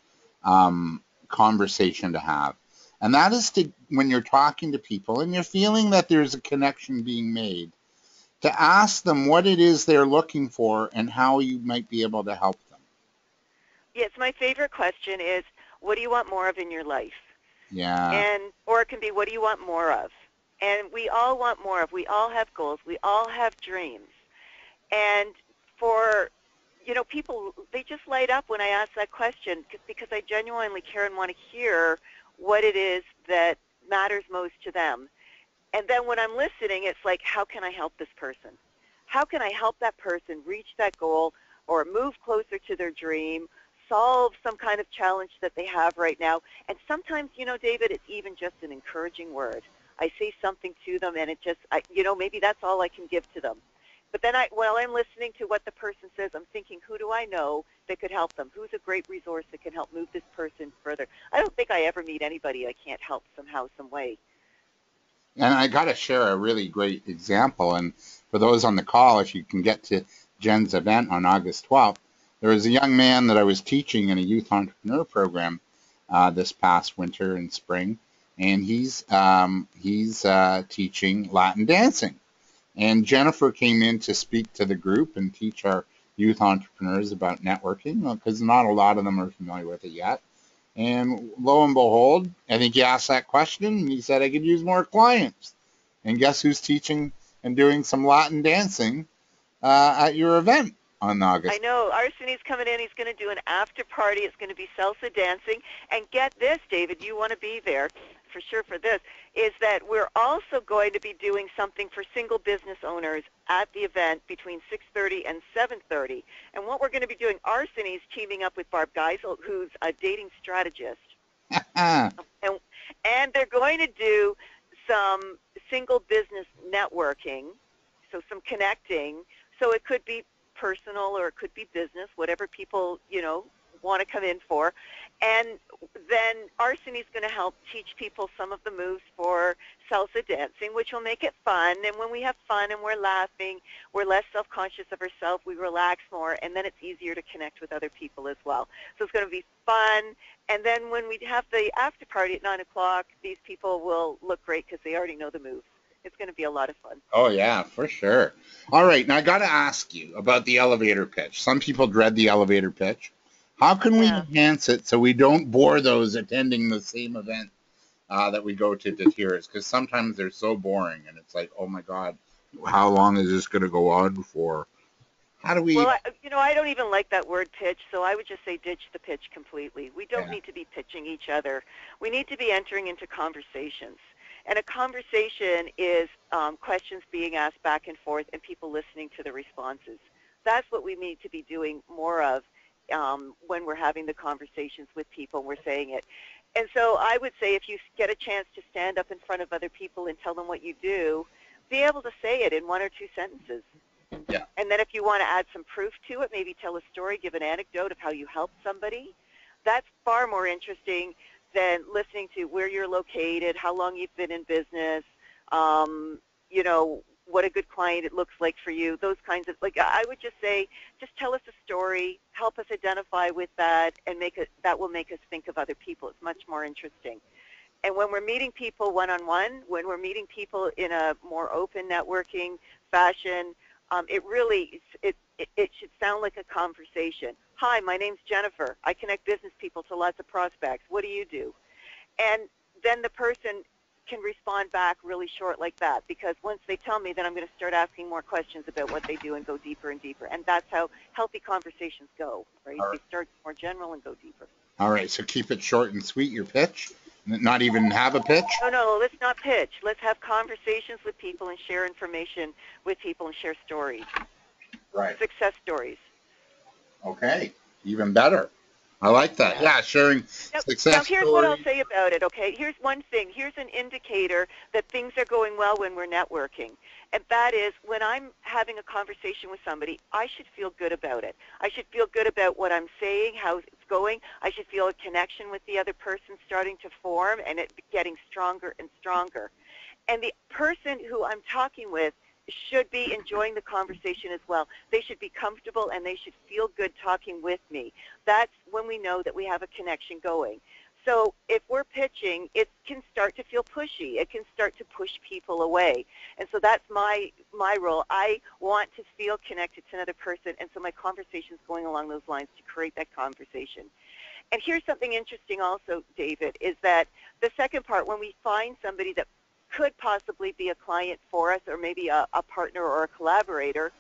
conversation to have. And that is when you're talking to people and you're feeling that there's a connection being made, to ask them what it is they're looking for and how you might be able to help them. Yes, my favorite question is, what do you want more of in your life? Yeah. Or it can be, what do you want more of? And we all want more of. We all have goals. We all have dreams. And for, people, they just light up when I ask that question because I genuinely care and want to hear what it is that matters most to them. And then when I'm listening, it's like, how can I help this person? How can I help that person reach that goal or move closer to their dream, solve some kind of challenge that they have right now? And sometimes, David, it's even just an encouraging word. I say something to them, and it just, maybe that's all I can give to them. But then while I'm listening to what the person says, I'm thinking, who do I know that could help them? Who's a great resource that can help move this person further? I don't think I ever meet anybody I can't help somehow, some way. And I got to share a really great example. And for those on the call, if you can get to Jen's event on August 12th, there was a young man that I was teaching in a youth entrepreneur program this past winter and spring. And he's teaching Latin dancing. And Jennifer came in to speak to the group and teach our youth entrepreneurs about networking, because not a lot of them are familiar with it yet. And lo and behold, I think he asked that question, and he said I could use more clients. And guess who's teaching and doing some Latin dancing at your event on I August. know. Arseni's coming in. He's going to do an after party. It's going to be salsa dancing. And get this, David, you want to be there for sure for this, is that we're also going to be doing something for single business owners at the event between 6:30 and 7:30. And what we're going to be doing, Arseni's teaming up with Barb Geisel, who's a dating strategist. And they're going to do some single business networking, so some connecting. So it could be personal or it could be business, whatever people, want to come in for. And then Arseni's going to help teach people some of the moves for salsa dancing, which will make it fun. And when we have fun and we're laughing, we're less self-conscious of ourselves, we relax more, and then it's easier to connect with other people as well. So it's going to be fun. And then when we have the after party at 9 o'clock, these people will look great because they already know the moves. It's going to be a lot of fun. Oh, yeah, for sure. All right, now I got to ask you about the elevator pitch. Some people dread the elevator pitch. How can we enhance it so we don't bore those attending the same event that we go to Titira's? Because sometimes they're so boring, and it's like, oh, my God, how long is this going to go on for? How do we... Well, I don't even like that word pitch, so I would just say ditch the pitch completely. We don't need to be pitching each other. We need to be entering into conversations. And a conversation is questions being asked back and forth and people listening to the responses. That's what we need to be doing more of when we're having the conversations with people, we're saying it. And so I would say if you get a chance to stand up in front of other people and tell them what you do, be able to say it in 1 or 2 sentences. Yeah. And then if you want to add some proof to it, maybe tell a story, give an anecdote of how you helped somebody. That's far more interesting than listening to where you're located, how long you've been in business, what a good client it looks like for you, those kinds of, I would just say, just tell us a story, help us identify with that, and that will make us think of other people. It's much more interesting. And when we're meeting people one-on-one, when we're meeting people in a more open networking fashion, it really, it should sound like a conversation. Hi, my name's Jennifer. I connect business people to lots of prospects. What do you do? And then the person can respond back really short like that, because once they tell me, then I'm going to start asking more questions about what they do and go deeper and deeper. And that's how healthy conversations go, right? They start more general and go deeper. All right, so keep it short and sweet, your pitch. Not even have a pitch? No, let's not pitch. Let's have conversations with people and share information with people and share stories. Right. Success stories. Okay, even better. I like that. Yeah, sharing success Now, here's stories. what I'll say about it, okay? Here's one thing. Here's an indicator that things are going well when we're networking. And that is when I'm having a conversation with somebody, I should feel good about it. I should feel good about what I'm saying, how it's going. I should feel a connection with the other person starting to form and it getting stronger and stronger. And the person who I'm talking with should be enjoying the conversation as well. They should be comfortable and they should feel good talking with me. That's when we know that we have a connection going. So if we're pitching, it can start to feel pushy. It can start to push people away. And so that's my role. I want to feel connected to another person, and so my conversation is going along those lines to create that conversation. And here's something interesting also, David, is that the second part, when we find somebody that could possibly be a client for us or maybe a partner or a collaborator,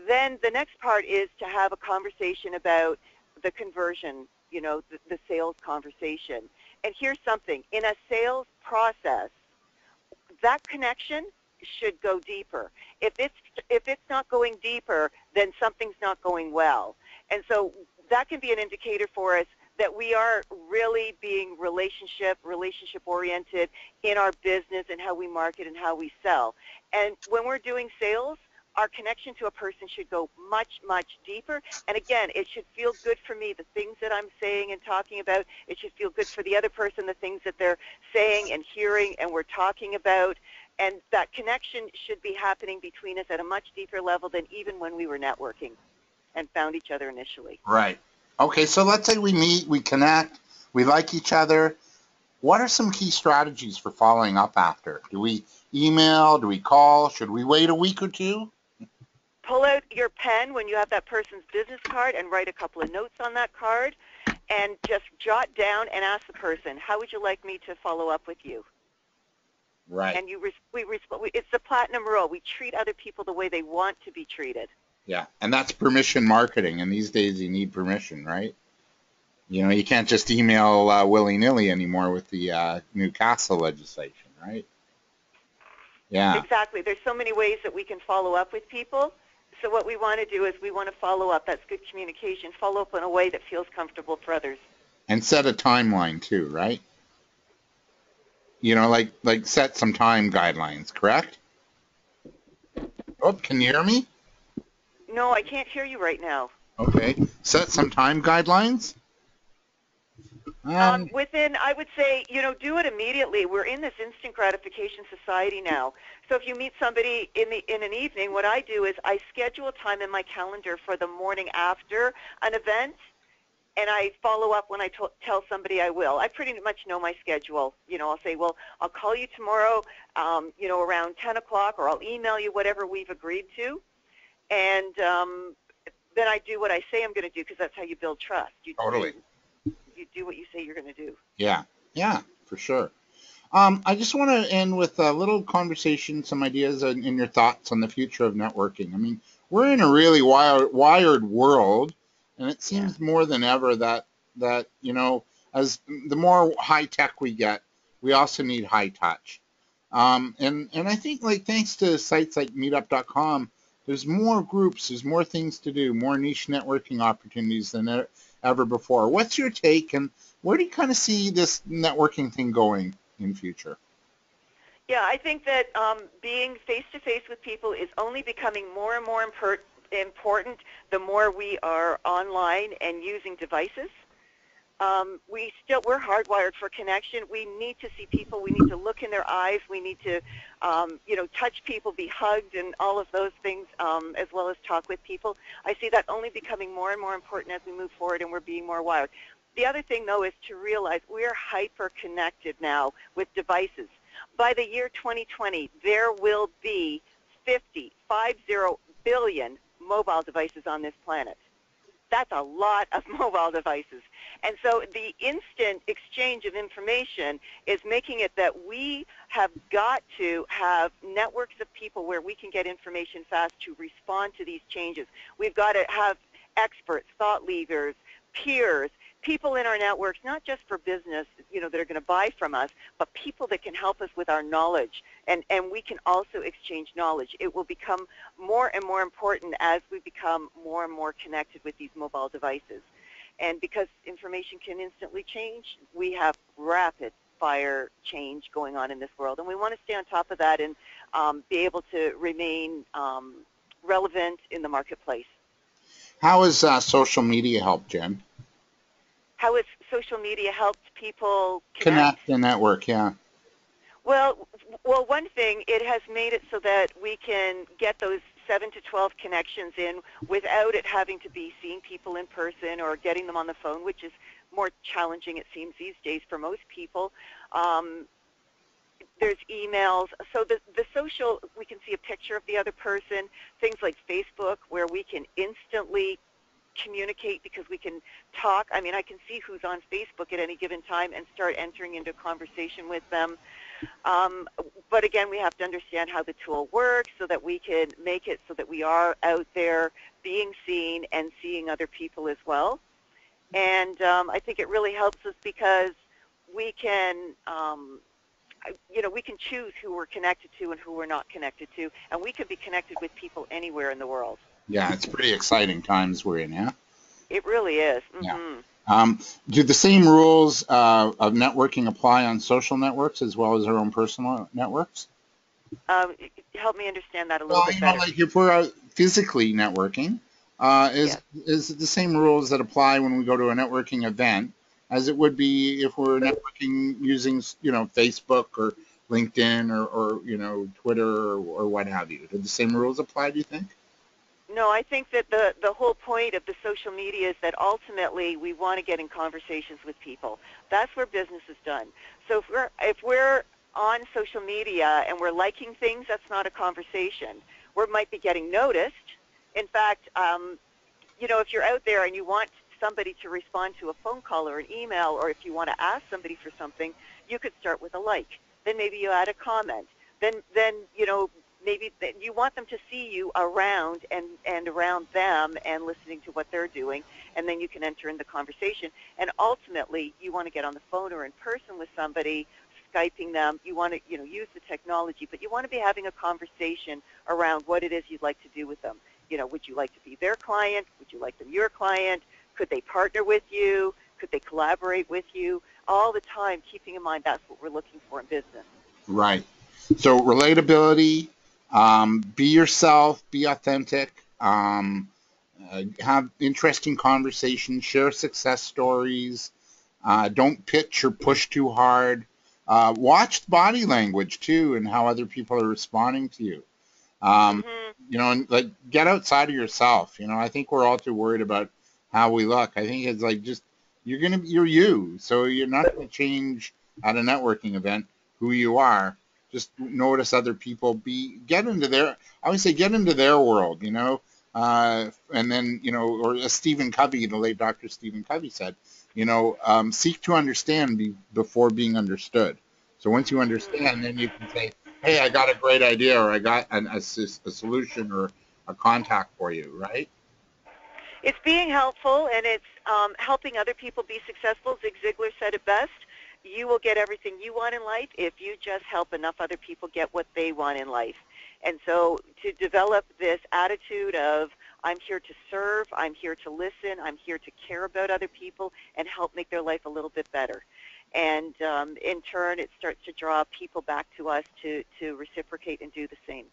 then the next part is to have a conversation about the conversion, the sales conversation. And here's something. In a sales process, that connection should go deeper. If it's not going deeper, then something's not going well. And so that can be an indicator for us that we are really being relationship-oriented in our business and how we market and how we sell. And when we're doing sales, our connection to a person should go much, much deeper. And again, it should feel good for me, the things that I'm saying and talking about. It should feel good for the other person, the things that they're saying and hearing and we're talking about. And that connection should be happening between us at a much deeper level than even when we were networking and found each other initially. Right. Okay, so let's say we meet, we connect, we like each other. What are some key strategies for following up after? Do we email? Do we call? Should we wait a week or two? Pull out your pen when you have that person's business card and write a couple of notes on that card and just jot down and ask the person, how would you like me to follow up with you? Right. And it's the platinum rule. We treat other people the way they want to be treated. Yeah. And that's permission marketing. And these days you need permission, right? You know, you can't just email willy-nilly anymore with the Newcastle legislation, right? Yeah. Exactly. There's so many ways that we can follow up with people. So what we want to do is we want to follow up. That's good communication. Follow up in a way that feels comfortable for others. And set a timeline too, right? You know, like set some time guidelines, correct? Oh, can you hear me? No, I can't hear you right now. Okay. Set some time guidelines? Within, I would say, do it immediately. We're in this instant gratification society now. So if you meet somebody in an evening, what I do is I schedule time in my calendar for the morning after an event, and I follow up when I tell somebody I will. I pretty much know my schedule. I'll say, well, I'll call you tomorrow, around 10 o'clock, or I'll email you whatever we've agreed to. And then I do what I say I'm going to do, because that's how you build trust. Totally. You do what you say you're going to do. Yeah, for sure. I just want to end with a little conversation, some ideas and your thoughts on the future of networking. I mean, we're in a really wired world, and it seems more than ever that as the more high tech we get, we also need high touch. And I think, like, thanks to sites like Meetup.com, there's more groups, there's more things to do, more niche networking opportunities than ever before. What's your take, and where do you kind of see this networking thing going in future? Yeah, I think that being face-to-face with people is only becoming more and more important the more we are online and using devices. We're hardwired for connection. We need to see people. We need to look in their eyes. We need to, touch people, be hugged, and all of those things, as well as talk with people. I see that only becoming more and more important as we move forward, and we're being more wired. The other thing, though, is to realize we're hyper-connected now with devices. By the year 2020, there will be 50 billion mobile devices on this planet. That's a lot of mobile devices. And so the instant exchange of information is making it that we have got to have networks of people where we can get information fast to respond to these changes. We've got to have experts, thought leaders, peers, people in our networks, not just for business, that are going to buy from us, but people that can help us with our knowledge, and we can also exchange knowledge. It will become more and more important as we become more and more connected with these mobile devices. And because information can instantly change, we have rapid fire change going on in this world, and we want to stay on top of that and be able to remain relevant in the marketplace. How has social media helped, Jen? How has social media helped people connect and network? Yeah. Well, one thing, it has made it so that we can get those 7 to 12 connections in without it having to be seeing people in person or getting them on the phone, which is more challenging, it seems, these days for most people. There's emails. So the social, we can see a picture of the other person. Things like Facebook, where we can instantly communicate because we can talk. I mean, I can see who's on Facebook at any given time and start entering into conversation with them. But again, we have to understand how the tool works so that we can make it so that we are out there being seen and seeing other people as well. And I think it really helps us because we can, we can choose who we're connected to and who we're not connected to, and we can be connected with people anywhere in the world. Yeah, it's pretty exciting times we're in, yeah? It really is. Mm-hmm. Yeah. Do the same rules of networking apply on social networks as well as our own personal networks? Help me understand that a little bit better. Like if we're out physically networking, is it the same rules that apply when we go to a networking event as it would be if we're networking using, Facebook or LinkedIn or Twitter or what have you? Do the same rules apply, do you think? No, I think that the whole point of the social media is that ultimately we want to get in conversations with people. That's where business is done. So if we're on social media and we're liking things, that's not a conversation. We might be getting noticed. In fact, if you're out there and you want somebody to respond to a phone call or an email, or if you want to ask somebody for something, you could start with a like. then maybe you add a comment. Then maybe you want them to see you around and around them and listening to what they're doing, and then you can enter in the conversation. And ultimately, you want to get on the phone or in person with somebody, Skyping them. You want to use the technology, but you want to be having a conversation around what it is you'd like to do with them. Would you like to be their client? Would you like them your client? Could they partner with you? Could they collaborate with you? All the time, keeping in mind that's what we're looking for in business. Right. So relatability, be yourself, be authentic, have interesting conversations, share success stories, don't pitch or push too hard. Watch body language too and how other people are responding to you. And like get outside of yourself. I think we're all too worried about how we look. I think it's like just you're you. So you're not going to change at a networking event who you are. Just notice other people. Get into their world. And then or as Stephen Covey, the late Dr. Stephen Covey said, seek to understand before being understood. So once you understand, then you can say, hey, I got a great idea, or I got a solution or a contact for you, right? It's being helpful, and it's helping other people be successful. Zig Ziglar said it best. You will get everything you want in life if you just help enough other people get what they want in life. And so to develop this attitude of I'm here to serve, I'm here to listen, I'm here to care about other people and help make their life a little bit better. And in turn, it starts to draw people back to us to reciprocate and do the same.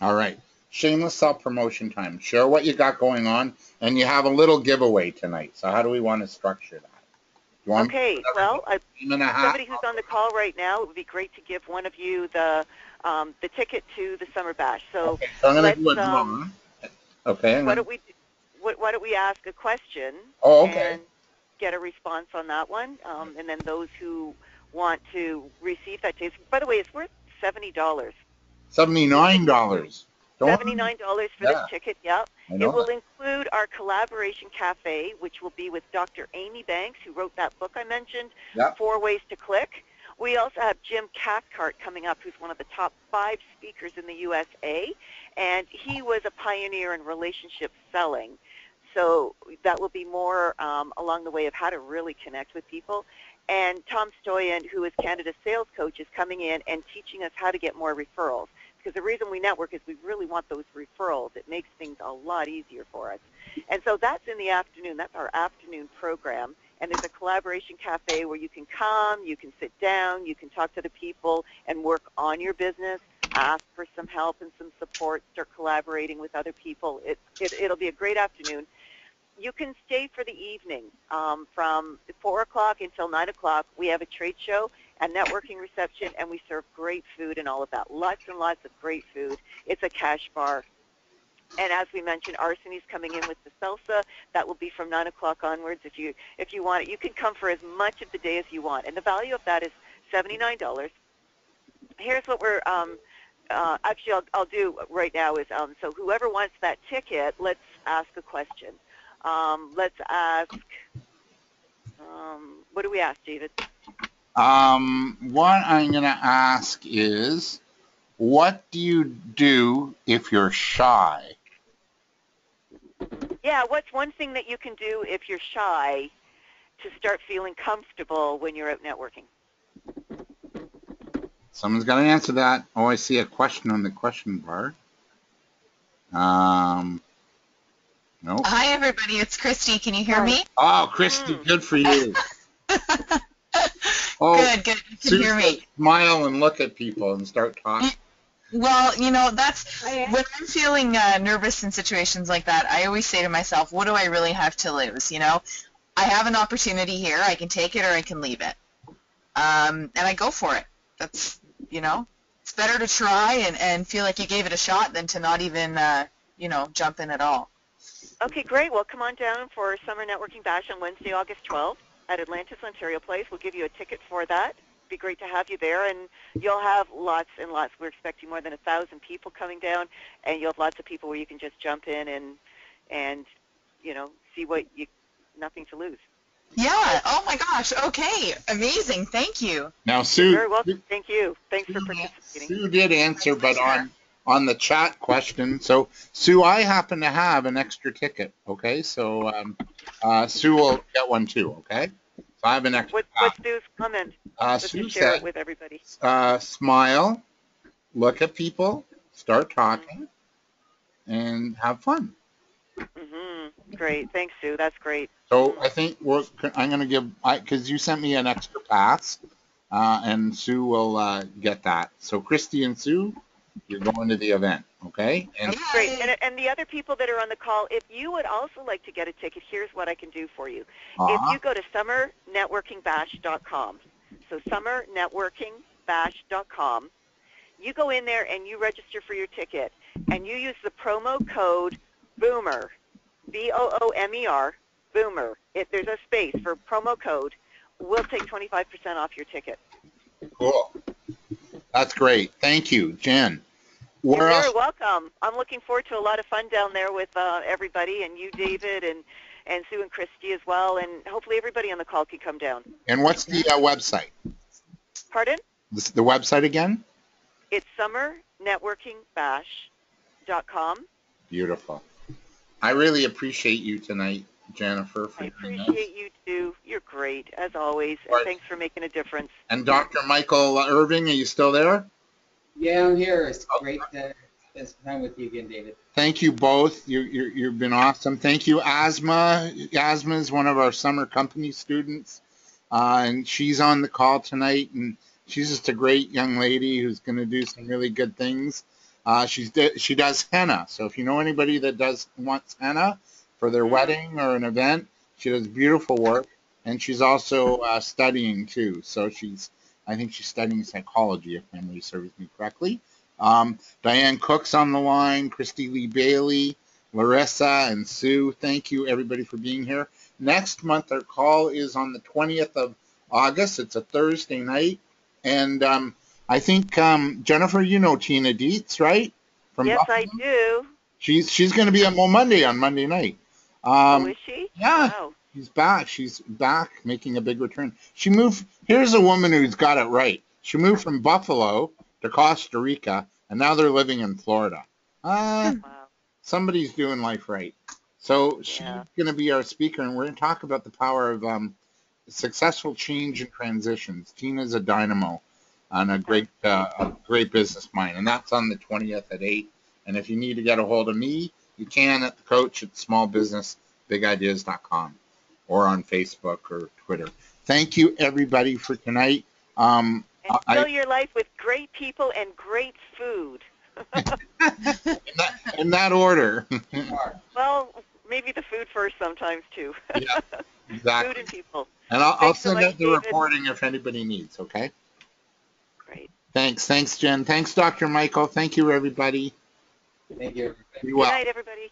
All right. Shameless self-promotion time. Share what you got going on, and you have a little giveaway tonight. So how do we want to structure that? Okay, well, somebody who's on the call right now, it would be great to give one of you the ticket to the Summer Bash. So, I'm going to do a draw. Okay. Why don't we ask a question and get a response on that one, and then those who want to receive that taste. By the way, it's worth $70. $79. $79 for this ticket, yep. It will include our collaboration cafe, which will be with Dr. Amy Banks, who wrote that book I mentioned, 4 Ways to Click. We also have Jim Cathcart coming up, who's one of the top 5 speakers in the USA, and he was a pioneer in relationship selling. So that will be more along the way of how to really connect with people. And Tom Stoyan, who is Canada's sales coach, is coming in and teaching us how to get more referrals. Because the reason we network is we really want those referrals. It makes things a lot easier for us. And so that's in the afternoon. That's our afternoon program. And there's a collaboration cafe where you can come, you can sit down, you can talk to the people and work on your business, ask for some help and some support, start collaborating with other people. It'll be a great afternoon. You can stay for the evening from 4 o'clock until 9 o'clock. We have a trade show and networking reception, and we serve great food and all of that. Lots and lots of great food. It's a cash bar. And as we mentioned, Arseni's coming in with the salsa. That will be from 9 o'clock onwards. If you want it, you can come for as much of the day as you want. And the value of that is $79. Here's what we're actually I'll do right now is so whoever wants that ticket, let's ask a question. Let's ask. What do we ask, David? What I'm going to ask is, what do you do if you're shy? Yeah, what's one thing that you can do if you're shy to start feeling comfortable when you're out networking? Someone's got to answer that. Oh, I see a question on the question bar. No. Hi, everybody. It's Christy. Can you hear me? Oh, Christy, good for you. Good. You can hear me. Smile and look at people and start talking. Well, that's when I'm feeling nervous in situations like that, I always say to myself, what do I really have to lose? I have an opportunity here. I can take it or I can leave it. And I go for it. That's, it's better to try and feel like you gave it a shot than to not even, jump in at all. Okay, great. Well, come on down for Summer Networking Bash on Wednesday, August 12th at Atlantis, Ontario Place. We'll give you a ticket for that. It'd be great to have you there, and you'll have lots and lots. We're expecting more than 1,000 people coming down, and you'll have lots of people where you can just jump in and see what nothing to lose. Yeah. Oh my gosh. Okay. Amazing. Thank you. Now, You're Sue, very welcome. Thank you. Thanks for participating. Sue did answer, but on the chat question. So, Sue, I happen to have an extra ticket. Okay, so Sue will get one too. Okay, so I have an extra. What's Sue's comment? Let's Sue just share said, it with everybody. "Smile, look at people, start talking, and have fun." Great. Thanks, Sue. That's great. So I think I'm going to give, because you sent me an extra pass, and Sue will get that. So Christy and Sue, you're going to the event, okay? And Great. And the other people that are on the call, if you would also like to get a ticket, here's what I can do for you. If you go to summernetworkingbash.com, so summernetworkingbash.com, you go in there and you register for your ticket, and you use the promo code BOOMER, BOOMER, BOOMER. If there's a space for promo code, we'll take 25% off your ticket. cool. That's great. Thank you, Jen. You're Where very else? welcome. I'm looking forward to a lot of fun down there with everybody, and you, David, and Sue and Christy as well, and hopefully everybody on the call can come down. And what's the website? Pardon? The website again? It's summernetworkingbash.com. Beautiful. I really appreciate you tonight, Jennifer. I appreciate you too. You're great, as always, and thanks for making a difference. And Dr. Michael Irving, are you still there? Yeah, I'm here. It's great to spend some time with you again, David. Thank you both. You've been awesome. Thank you, Asma. Asma is one of our summer company students, and she's on the call tonight. And she's just a great young lady who's going to do some really good things. She does henna. So if you know anybody that wants henna for their wedding or an event, she does beautiful work. And she's also studying too. So I think she's studying psychology, if memory serves me correctly. Diane Cook's on the line, Christy Lee Bailey, Larissa, and Sue. Thank you, everybody, for being here. Next month, our call is on the 20th of August. It's a Thursday night. And I think, Jennifer, you know Tina Dietz, right? Yes, Buffalo? I do. She's going to be on Monday night. Is she? Yeah. Wow. She's back making a big return. Here's a woman who's got it right. She moved from Buffalo to Costa Rica, and now they're living in Florida. Wow. Somebody's doing life right. So she's going to be our speaker, and we're going to talk about the power of successful change and transitions. Tina's a dynamo and a great business mind, and that's on the 20th at 8. And if you need to get a hold of me, you can at the coach at smallbusinessbigideas.com. or on Facebook or Twitter. Thank you, everybody, for tonight. And fill your life with great people and great food. in that order. Well, maybe the food first sometimes, too. Yeah, exactly. Food and people. And I'll send out the David. recording if anybody needs, okay? Great. Thanks, Jen. Thanks, Dr. Michael. Thank you, everybody. Thank you. Be well. Good night, everybody.